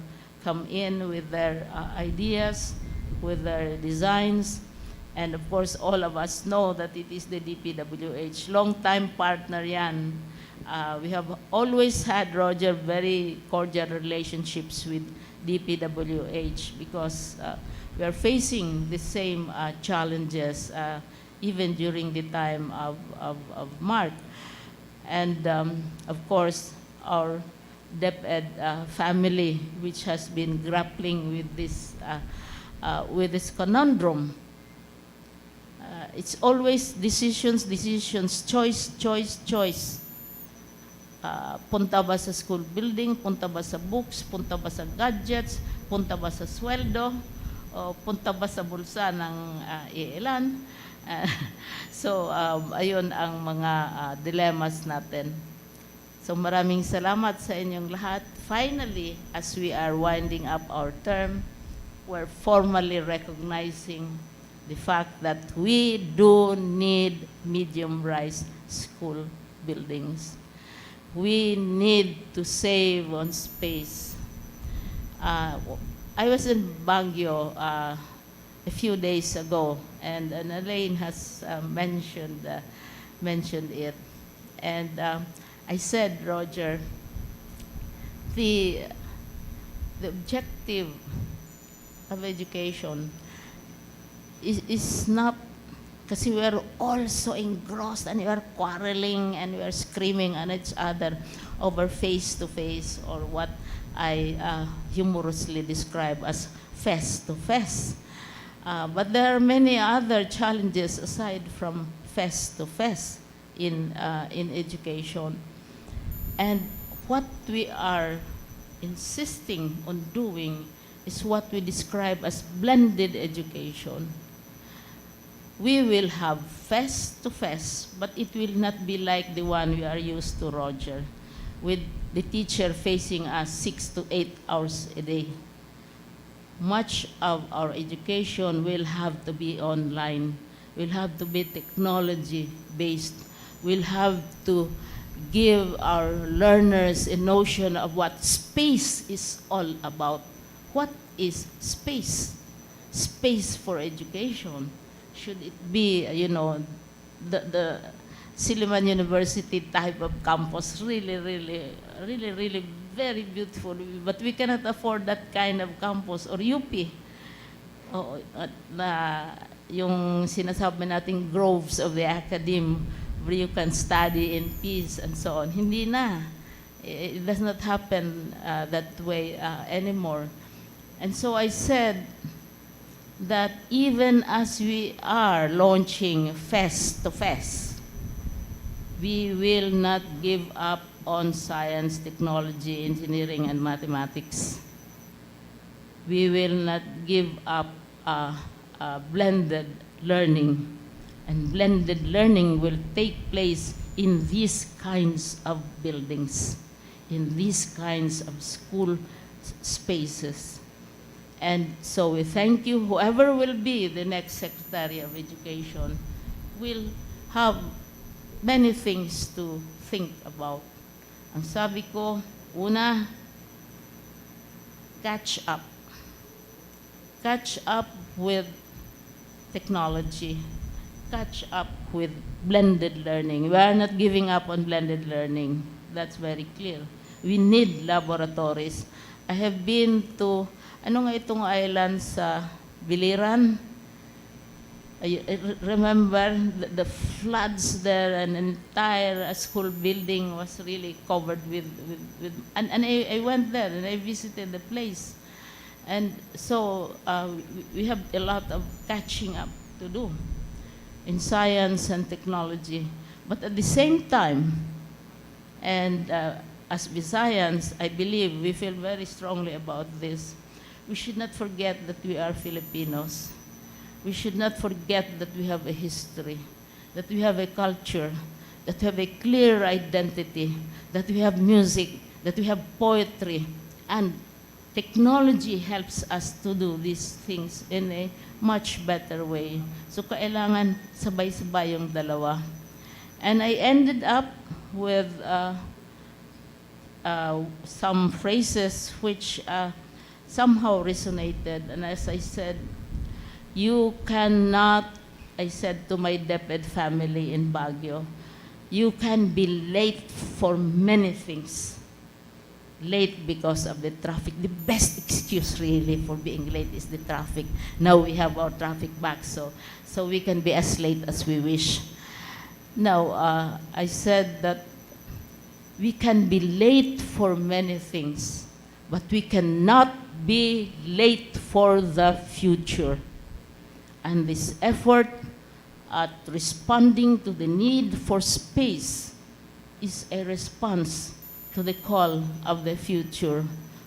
come in with their ideas, with their designs, and of course all of us know that it is the DPWH, long-time partner yan. We have always had, Roger, very cordial relationships with DPWH because we are facing the same challenges even during the time of March. And of course, our DepEd family, which has been grappling with this conundrum. It's always decisions, choice. Punta ba sa school building, punta ba sa books, punta ba sa gadgets, punta ba sa sweldo, o punta ba sa bulsa ng iilan. So, ayun ang mga dilemmas natin. So, maraming salamat sa inyong lahat. Finally, as we are winding up our term, we're formally recognizing the fact that we do need medium-rise school buildings. We need to save on space. I was in Baguio a few days ago, and Elaine has mentioned it. And I said, Roger, the objective of education is not, kasi we are all so engrossed and we are quarreling and we are screaming at each other over face-to-face, or what I humorously describe as face-to-face. But there are many other challenges aside from face-to-face in education. And what we are insisting on doing is what we describe as blended education. We will have face-to-face, but it will not be like the one we are used to, Roger, with the teacher facing us 6 to 8 hours a day. Much of our education will have to be online, will have to be technology-based, will have to give our learners a notion of what space is all about. What is space? Space for education. Should it be, the Silliman University type of campus, really very beautiful, but we cannot afford that kind of campus, or UP, na yung sinasabi nating groves of the academe where you can study in peace and so on. Hindi na. It does not happen that way anymore. And so I said that even as we are launching face-to-face, we will not give up on science, technology, engineering, and mathematics. We will not give up blended learning. And blended learning will take place in these kinds of buildings, in these kinds of school spaces. And so we thank you. Whoever will be the next Secretary of Education will have many things to think about. Ang sabi ko, una, catch up. Catch up with technology. Catch up with blended learning. We are not giving up on blended learning. That's very clear. We need laboratories. I have been to, ano nga itong island sa Biliran? I remember the floods there, and an entire school building was really covered with and I went there and I visited the place. And so we have a lot of catching up to do in science and technology. But at the same time, and as Visayans, I believe we feel very strongly about this, we should not forget that we are Filipinos. We should not forget that we have a history, that we have a culture, that we have a clear identity, that we have music, that we have poetry, and technology helps us to do these things in a much better way. So kailangan sabay-sabay yung dalawa. And I ended up with some phrases which somehow resonated. And as I said, you cannot, I said to my DepEd family in Baguio, you can be late for many things. late because of the traffic. The best excuse really for being late is the traffic. Now we have our traffic back, so we can be as late as we wish. Now, I said that we can be late for many things, but we cannot be late for the future. And this effort at responding to the need for space is a response to the call of the future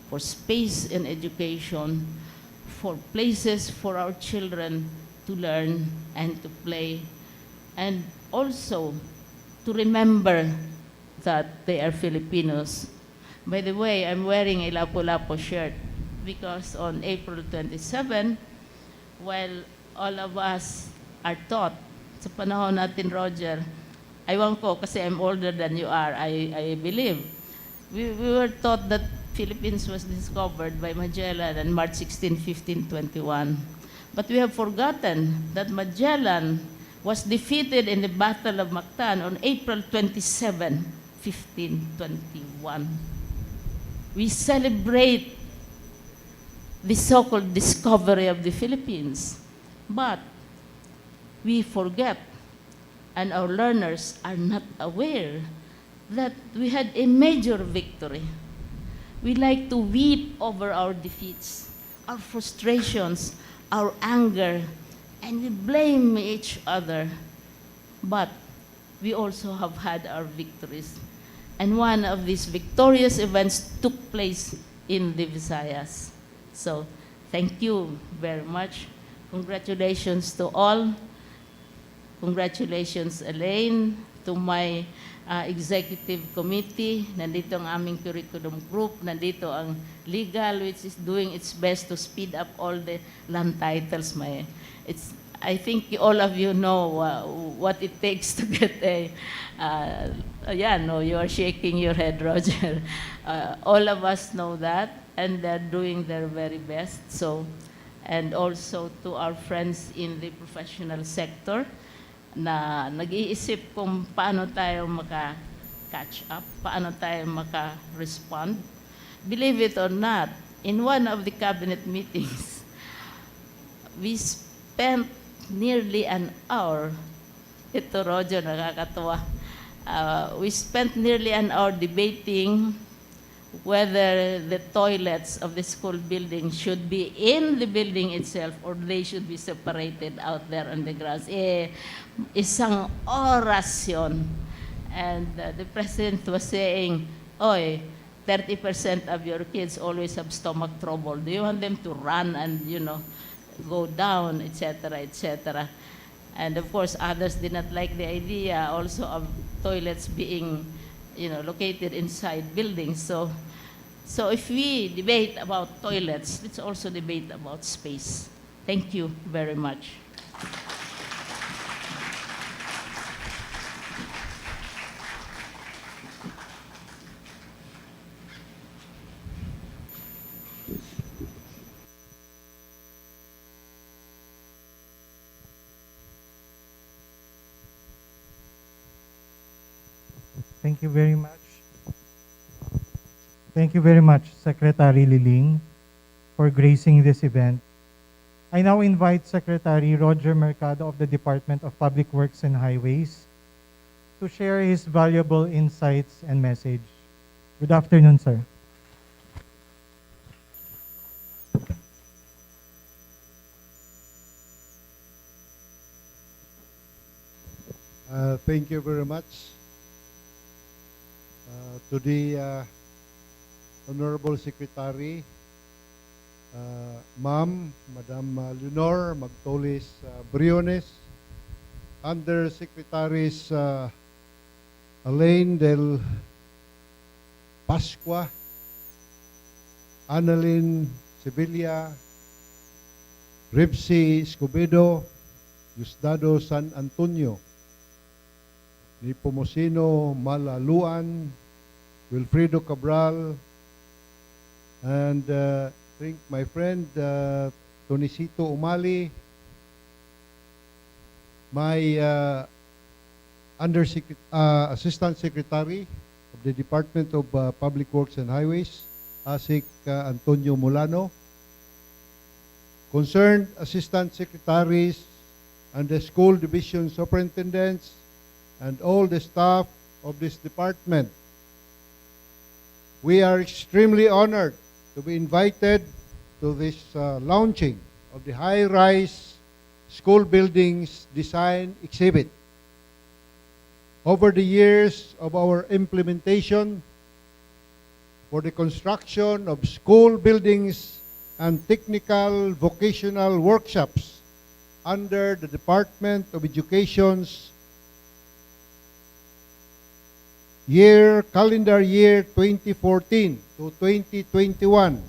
for space and education, for places for our children to learn and to play, and also to remember that they are Filipinos. By the way, I'm wearing a Lapu-Lapu shirt because on April 27, while all of us are taught, sa panahon natin, Roger, aywan ko kasi I'm older than you are, I believe, we were taught that Philippines was discovered by Magellan on March 16, 1521. But we have forgotten that Magellan was defeated in the Battle of Mactan on April 27, 1521. We celebrate the so-called discovery of the Philippines, but we forget, and our learners are not aware, that we had a major victory. We like to weep over our defeats, our frustrations, our anger, and we blame each other. But we also have had our victories. And one of these victorious events took place in the Visayas. So, thank you very much. Congratulations to all. Congratulations, Elaine, to my executive committee. Nandito ang aming curriculum group. Nandito ang legal, which is doing its best to speed up all the land titles. I think all of you know what it takes to get a, no, you are shaking your head, Roger. All of us know that, and they're doing their very best. So, and also to our friends in the professional sector, na nag-iisip kung paano tayo maka-catch up, paano tayo maka-respond. Believe it or not, in one of the cabinet meetings, we spent nearly an hour, ito Roger, nakakatawa, we spent nearly an hour debating whether the toilets of the school building should be in the building itself or they should be separated out there on the grass. Isang oras yun. And the president was saying, oy, 30% of your kids always have stomach trouble. Do you want them to run and, go down, etc., etc.? And of course, others did not like the idea also of toilets being located inside buildings. So if we debate about toilets, let's also debate about space. Thank you very much. Thank you very much. Thank you very much, Secretary Liling, for gracing this event. I now invite Secretary Roger Mercado of the Department of Public Works and Highways to share his valuable insights and message. Good afternoon, sir. Thank you very much to the Honorable Secretary, Madam Leonor Magtolis Briones, Undersecretaries Elaine Del Pascua, Annalyn Sevilla, Ripsy Escobedo, Diosdado San Antonio, Nepomuceno Malaluan, Wilfredo Cabral, and I think my friend Tonicito Umali, my Assistant Secretary of the Department of Public Works and Highways, ASIC Antonio Molano, concerned Assistant Secretaries and the school division superintendents and all the staff of this department. We are extremely honored to be invited to this launching of the high-rise school buildings design exhibit. Over the years of our implementation for the construction of school buildings and technical vocational workshops under the Department of Education's calendar year 2014 to 2021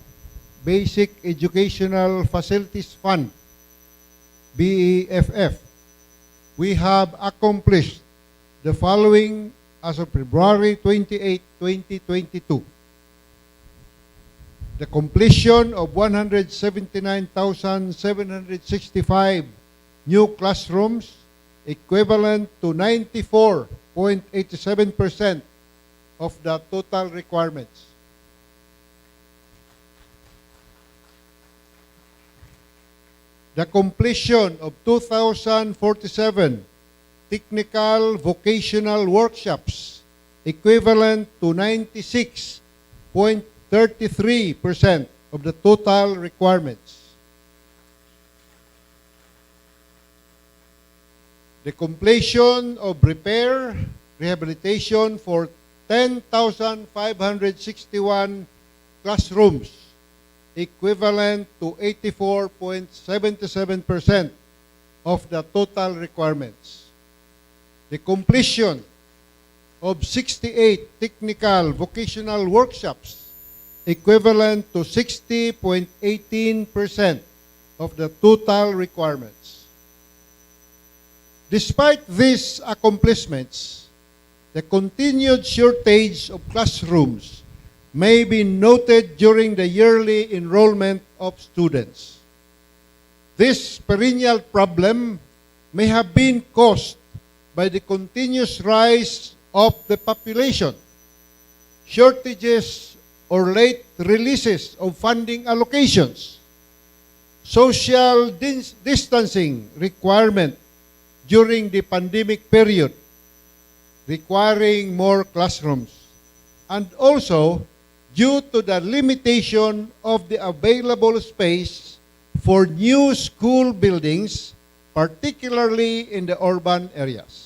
Basic Educational Facilities Fund, BEFF, we have accomplished the following as of February 28, 2022. The completion of 179,765 new classrooms, equivalent to 94.87% of the total requirements. The completion of 2,047 technical vocational workshops, equivalent to 96.33% of the total requirements. The completion of repair, rehabilitation for 10,561 classrooms, equivalent to 84.77% of the total requirements. The completion of 68 technical vocational workshops, equivalent to 60.18% of the total requirements. Despite these accomplishments, the continued shortage of classrooms may be noted during the yearly enrollment of students. This perennial problem may have been caused by the continuous rise of the population, shortages or late releases of funding allocations, social distancing requirement during the pandemic period, requiring more classrooms, and also due to the limitation of the available space for new school buildings, particularly in the urban areas.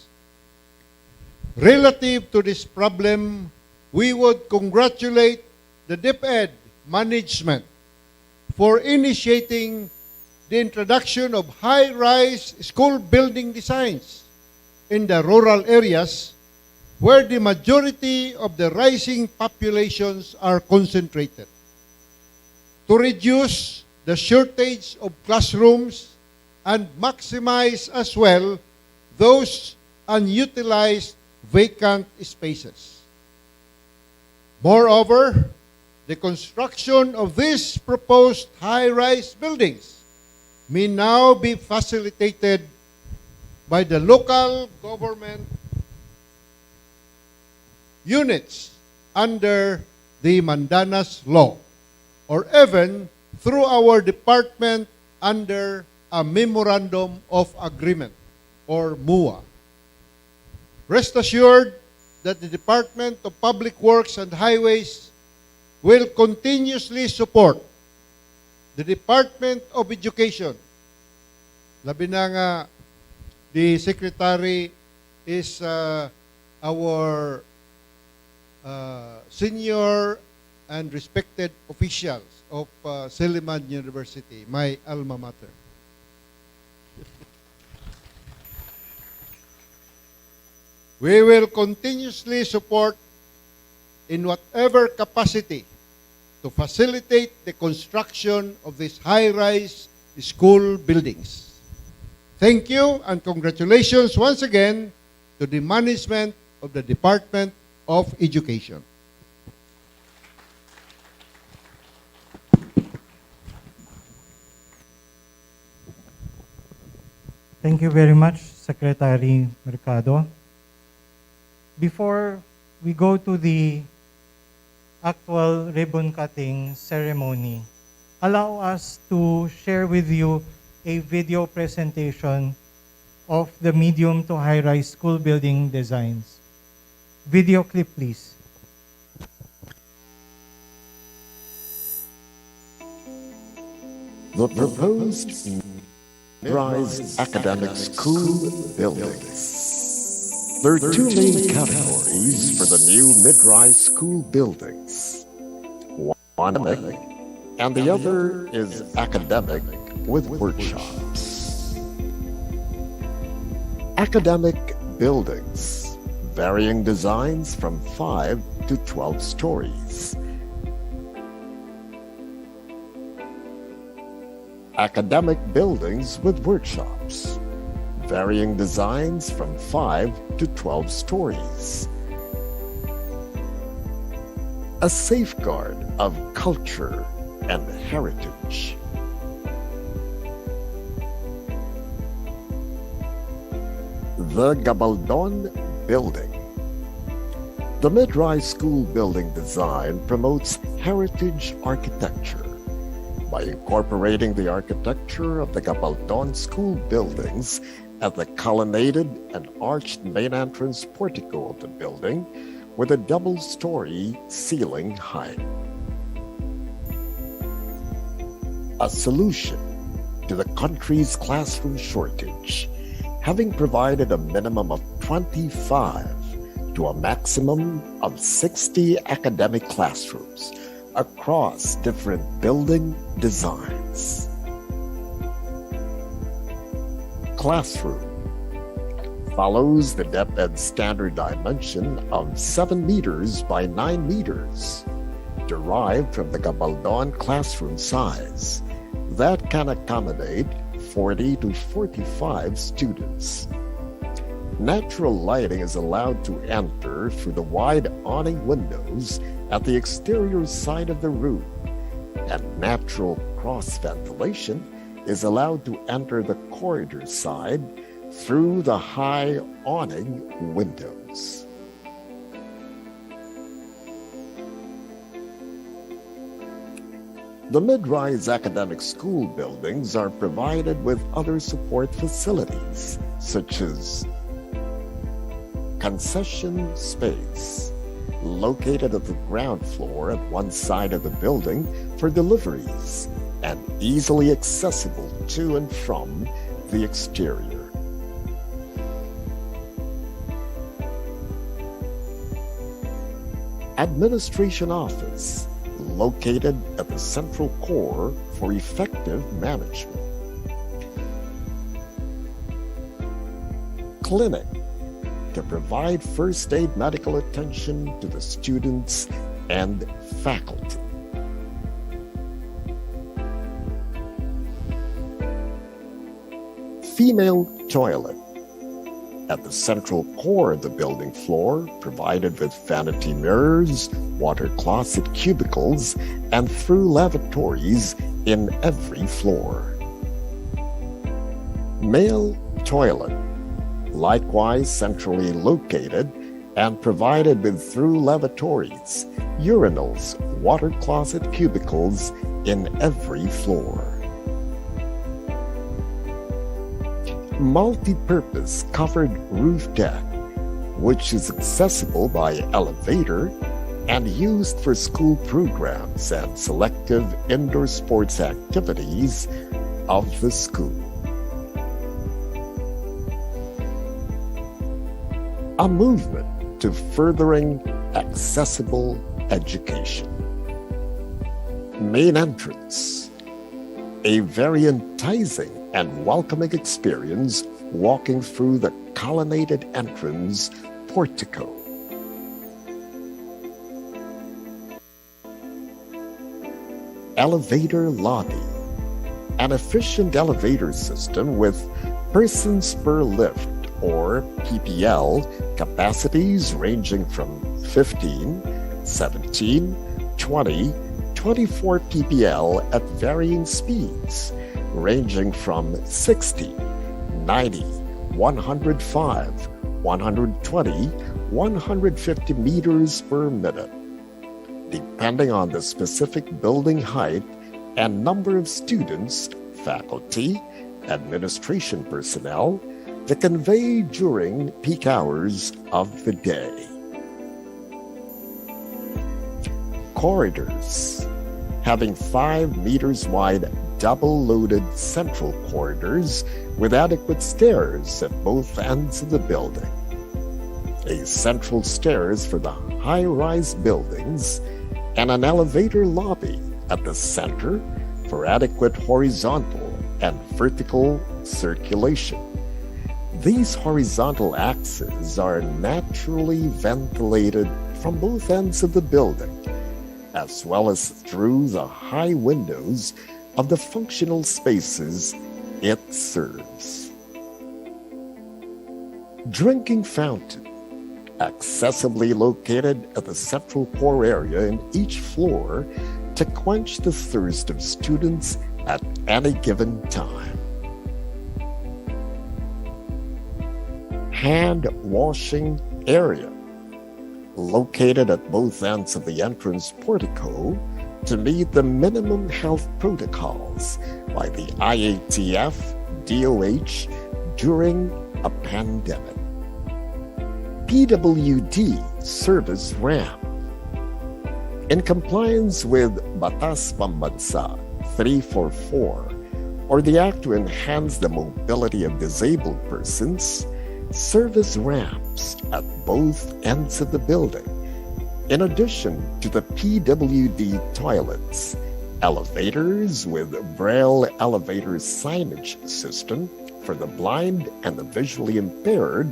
Relative to this problem, we would congratulate the DepEd management for initiating the introduction of high-rise school building designs in the rural areas where the majority of the rising populations are concentrated, to reduce the shortage of classrooms and maximize as well those unutilized vacant spaces. Moreover, the construction of these proposed high-rise buildings may now be facilitated by the local government units under the Mandanas Law, or even through our department under a Memorandum of Agreement, or MUA. Rest assured that the Department of Public Works and Highways will continuously support the Department of Education. Labi na nga, the Secretary is our senior and respected officials of Silliman University, my alma mater. We will continuously support in whatever capacity to facilitate the construction of these high-rise school buildings. Thank you and congratulations once again to the management of the Department of Education. Thank you very much, Secretary Mercado. Before we go to the actual ribbon cutting ceremony, allow us to share with you a video presentation of the medium to high-rise school building designs. Video clip, please. The proposed mid-rise academic school buildings. There are two main categories for the new mid-rise school buildings. One academic, and the other is academic with workshops. Academic buildings, varying designs from 5 to 12 stories. Academic buildings with workshops, varying designs from 5 to 12 stories. A safeguard of culture and heritage. The Gabaldon Building. The mid-rise school building design promotes heritage architecture by incorporating the architecture of the Gabaldon school buildings at the colonnaded and arched main entrance portico of the building with a double-story ceiling height. A solution to the country's classroom shortage, having provided a minimum of 25 to a maximum of 60 academic classrooms across different building designs. Classroom follows the DepEd standard dimension of 7 meters by 9 meters, derived from the Gabaldon classroom size that can accommodate 40 to 45 students. Natural lighting is allowed to enter through the wide awning windows at the exterior side of the room, and natural cross ventilation is allowed to enter the corridor side through the high awning windows. The mid-rise academic school buildings are provided with other support facilities, such as concession space, located at the ground floor at one side of the building for deliveries, and easily accessible to and from the exterior. Administration office, located at the central core for effective management. Clinic, to provide first aid medical attention to the students and faculty. Female toilet at the central core of the building floor, provided with vanity mirrors, water closet cubicles, and through lavatories in every floor. Male toilet, likewise centrally located and provided with through lavatories, urinals, water closet cubicles in every floor. Multi-purpose covered roof deck, which is accessible by elevator and used for school programs and selective indoor sports activities of the school. A movement to furthering accessible education. Main entrance, a very enticing and welcoming experience walking through the colonnaded entrance portico. Elevator lobby, an efficient elevator system with persons per lift or PPL capacities ranging from 15, 17, 20, 24 PPL at varying speeds, ranging from 60, 90, 105, 120, 150 meters per minute, depending on the specific building height and number of students, faculty, administration personnel that convey during peak hours of the day. Corridors, having 5 meters wide double-loaded central corridors with adequate stairs at both ends of the building. A central stairs for the high-rise buildings and an elevator lobby at the center for adequate horizontal and vertical circulation. These horizontal axes are naturally ventilated from both ends of the building, as well as through the high windows of the functional spaces it serves. Drinking fountain, accessibly located at the central core area in each floor to quench the thirst of students at any given time. Hand washing area, located at both ends of the entrance portico to meet the minimum health protocols by the IATF DOH during a pandemic. PWD service ramp. In compliance with Batas Pambansa 344, or the Act to Enhance the Mobility of Disabled Persons, service ramps at both ends of the building, in addition to the PWD toilets, elevators with Braille elevator signage system for the blind and the visually impaired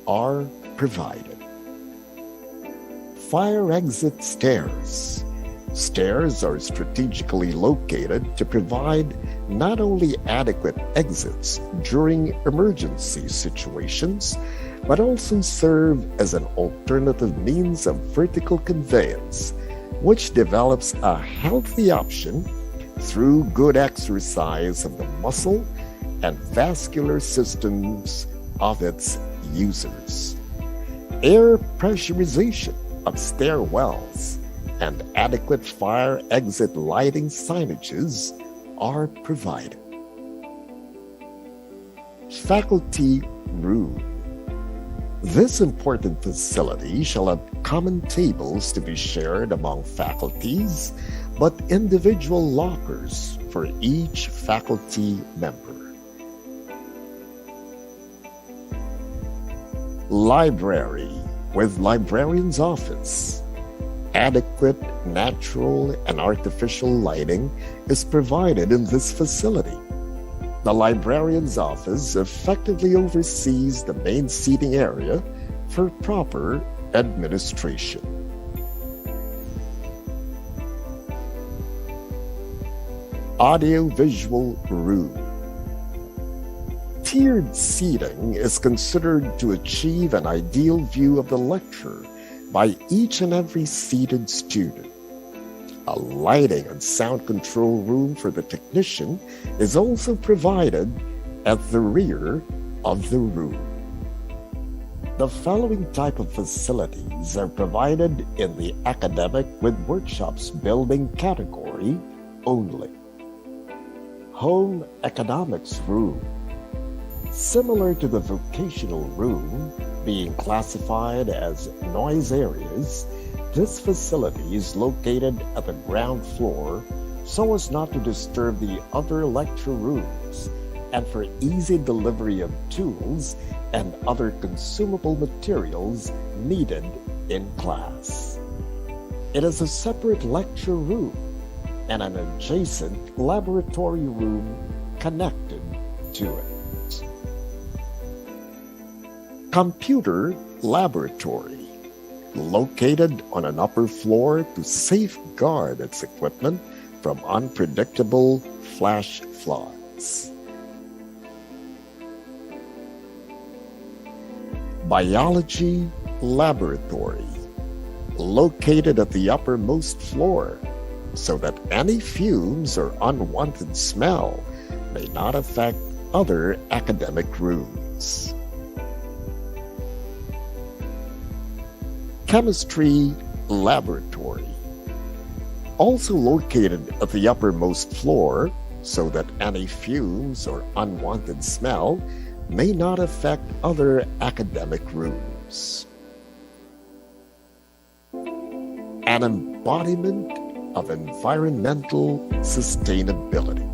are provided. Fire exit stairs. Stairs are strategically located to provide not only adequate exits during emergency situations, but also serve as an alternative means of vertical conveyance, which develops a healthy option through good exercise of the muscle and vascular systems of its users. Air pressurization of stairwells and adequate fire exit lighting signages are provided. Faculty room. This important facility shall have common tables to be shared among faculties, but individual lockers for each faculty member. Library with librarian's office. Adequate natural and artificial lighting is provided in this facility. The librarian's office effectively oversees the main seating area for proper administration. Audio-visual room. Tiered seating is considered to achieve an ideal view of the lecture by each and every seated student. A lighting and sound control room for the technician is also provided at the rear of the room. The following type of facilities are provided in the academic with workshops building category only. Home economics room. Similar to the vocational room, being classified as noise areas, this facility is located at the ground floor so as not to disturb the other lecture rooms and for easy delivery of tools and other consumable materials needed in class. It is a separate lecture room and an adjacent laboratory room connected to it. Computer laboratory, located on an upper floor to safeguard its equipment from unpredictable flash floods. Biology laboratory, located at the uppermost floor so that any fumes or unwanted smell may not affect other academic rooms. chemistry laboratory. Also located at the uppermost floor so that any fumes or unwanted smell may not affect other academic rooms. An embodiment of environmental sustainability.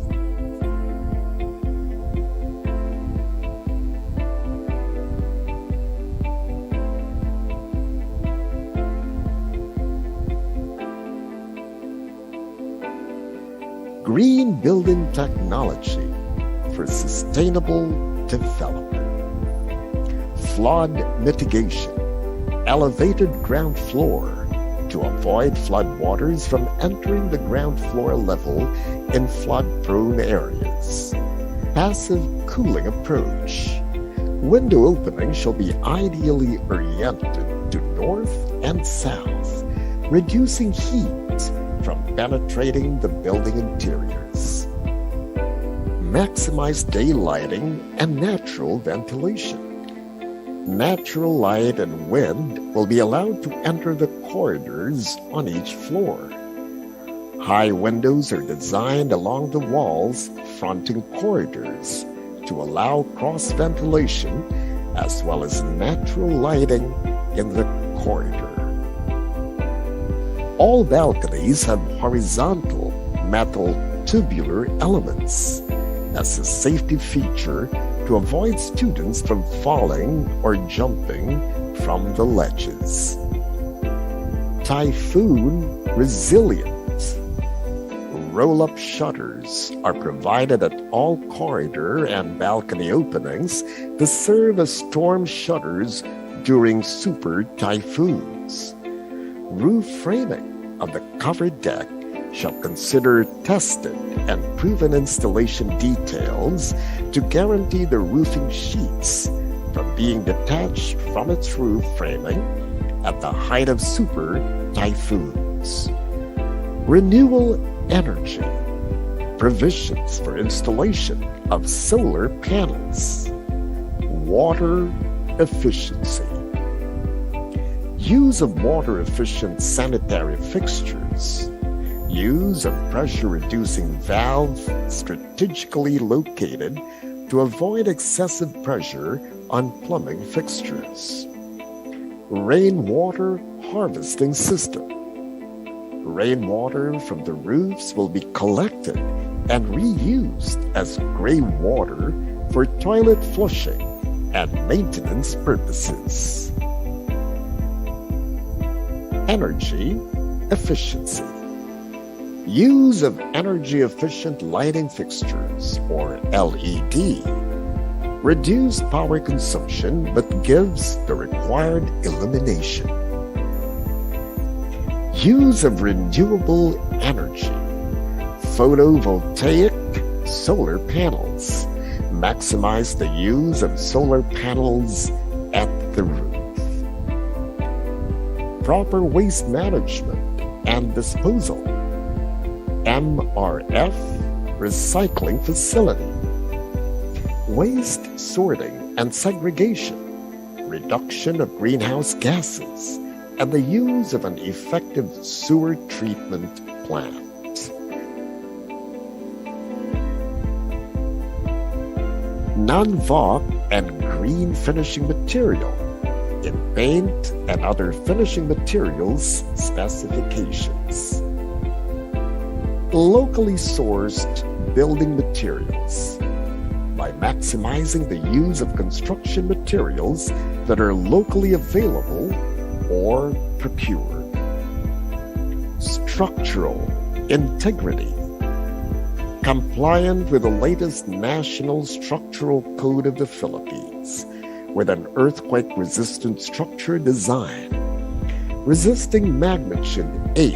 Green building technology for sustainable development. Flood mitigation. Elevated ground floor to avoid floodwaters from entering the ground floor level in flood-prone areas. Passive cooling approach. Window openings shall be ideally oriented to north and south, reducing heat from penetrating the building interiors. Maximize daylighting and natural ventilation. Natural light and wind will be allowed to enter the corridors on each floor. High windows are designed along the walls fronting corridors to allow cross ventilation as well as natural lighting in the corridor. All balconies have horizontal metal tubular elements as a safety feature to avoid students from falling or jumping from the ledges. Typhoon resilient. Roll-up shutters are provided at all corridor and balcony openings to serve as storm shutters during super typhoons. Roof framing of the covered deck shall consider tested and proven installation details to guarantee the roofing sheets from being detached from its roof framing at the height of super typhoons. Renewable energy. Provisions for installation of solar panels. Water efficiency. Use of water-efficient sanitary fixtures. Use of pressure-reducing valves strategically located to avoid excessive pressure on plumbing fixtures. Rainwater harvesting system. Rainwater from the roofs will be collected and reused as gray water for toilet flushing and maintenance purposes. Energy efficiency. Use of energy-efficient lighting fixtures, or LED, reduced power consumption but gives the required illumination. Use of renewable energy, photovoltaic solar panels. Maximize the use of solar panels at the roof. Proper waste management and disposal. MRF recycling facility. Waste sorting and segregation. Reduction of greenhouse gases and the use of an effective sewer treatment plant. Non-VOC and green finishing material in paint and other finishing materials specifications. Locally sourced building materials by maximizing the use of construction materials that are locally available or procured. Structural integrity. Compliant with the latest National Structural Code of the Philippines with an earthquake-resistant structure design, resisting magnitude 8,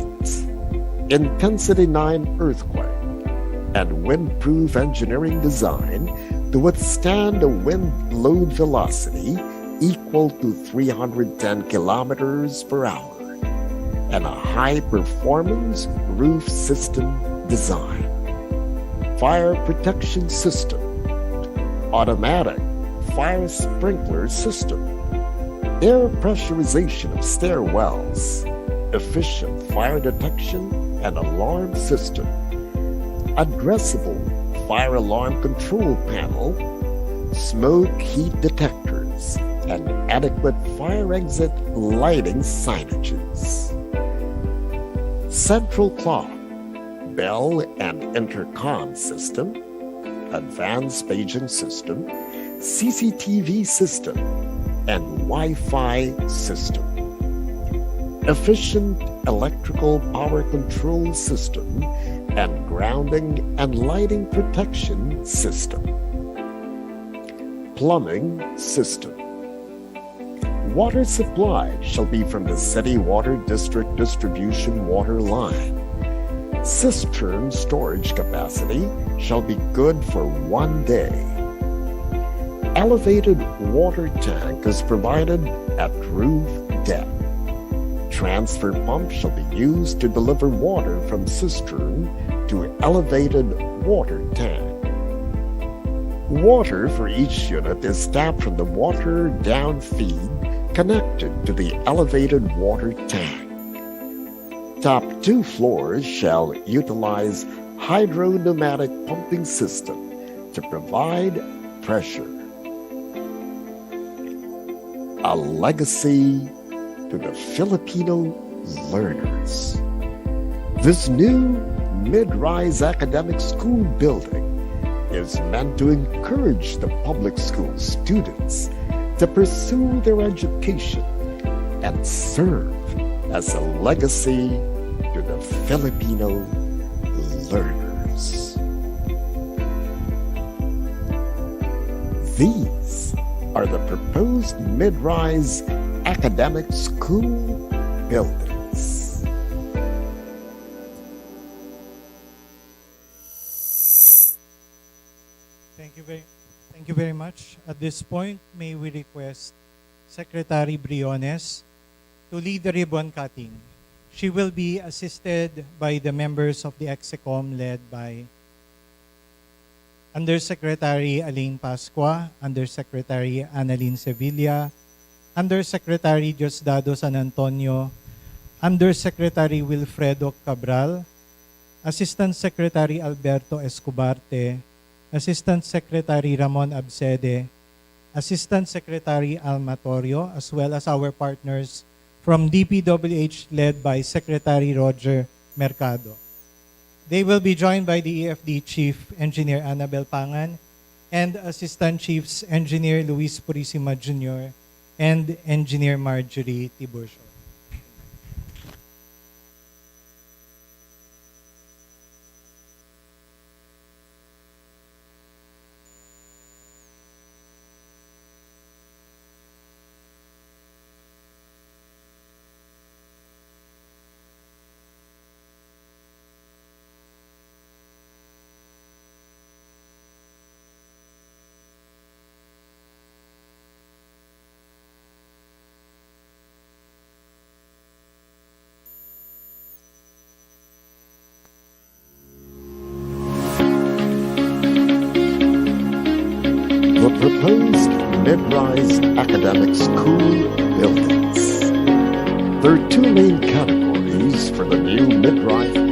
intensity 9 earthquake, and windproof engineering design to withstand a wind load velocity equal to 310 kilometers per hour, and a high-performance roof system design. Fire protection system, automatic fire sprinkler system, air pressurization of stairwells, efficient fire detection and alarm system, addressable fire alarm control panel, smoke heat detectors, and adequate fire exit lighting signages. Central clock, bell and intercom system, advanced paging system, CCTV system, and Wi-Fi system. Efficient electrical power control system and grounding and lighting protection system. Plumbing system. Water supply shall be from the City Water District distribution water line. Cistern storage capacity shall be good for 1 day. Elevated water tank is provided at roof depth. Transfer pump shall be used to deliver water from cistern to elevated water tank. Water for each unit is tapped from the water down feed connected to the elevated water tank. Top 2 floors shall utilize hydro-pneumatic pumping system to provide pressure. A legacy to the Filipino learners. This new mid-rise academic school building is meant to encourage the public school students to pursue their education and serve as a legacy to the Filipino learners. These are the proposed mid-rise academic school buildings. Thank you very much. At this point, may we request Secretary Briones to lead the ribbon cutting. She will be assisted by the members of the EXECOM led by Undersecretary Aline Pascua, Undersecretary Annalyn Sevilla, Undersecretary Diosdado San Antonio, Undersecretary Wilfredo Cabral, Assistant Secretary Alberto Escobarte, Assistant Secretary Ramon Abcede, Assistant Secretary Alma Torrio, as well as our partners from DPWH led by Secretary Roger Mercado. They will be joined by the EFD Chief Engineer Annabel Pangan and Assistant Chiefs Engineer Luis Purisima Jr. and Engineer Marjorie Tiburcio. The proposed mid-rise academic school buildings. There are 2 main categories for the new mid-rise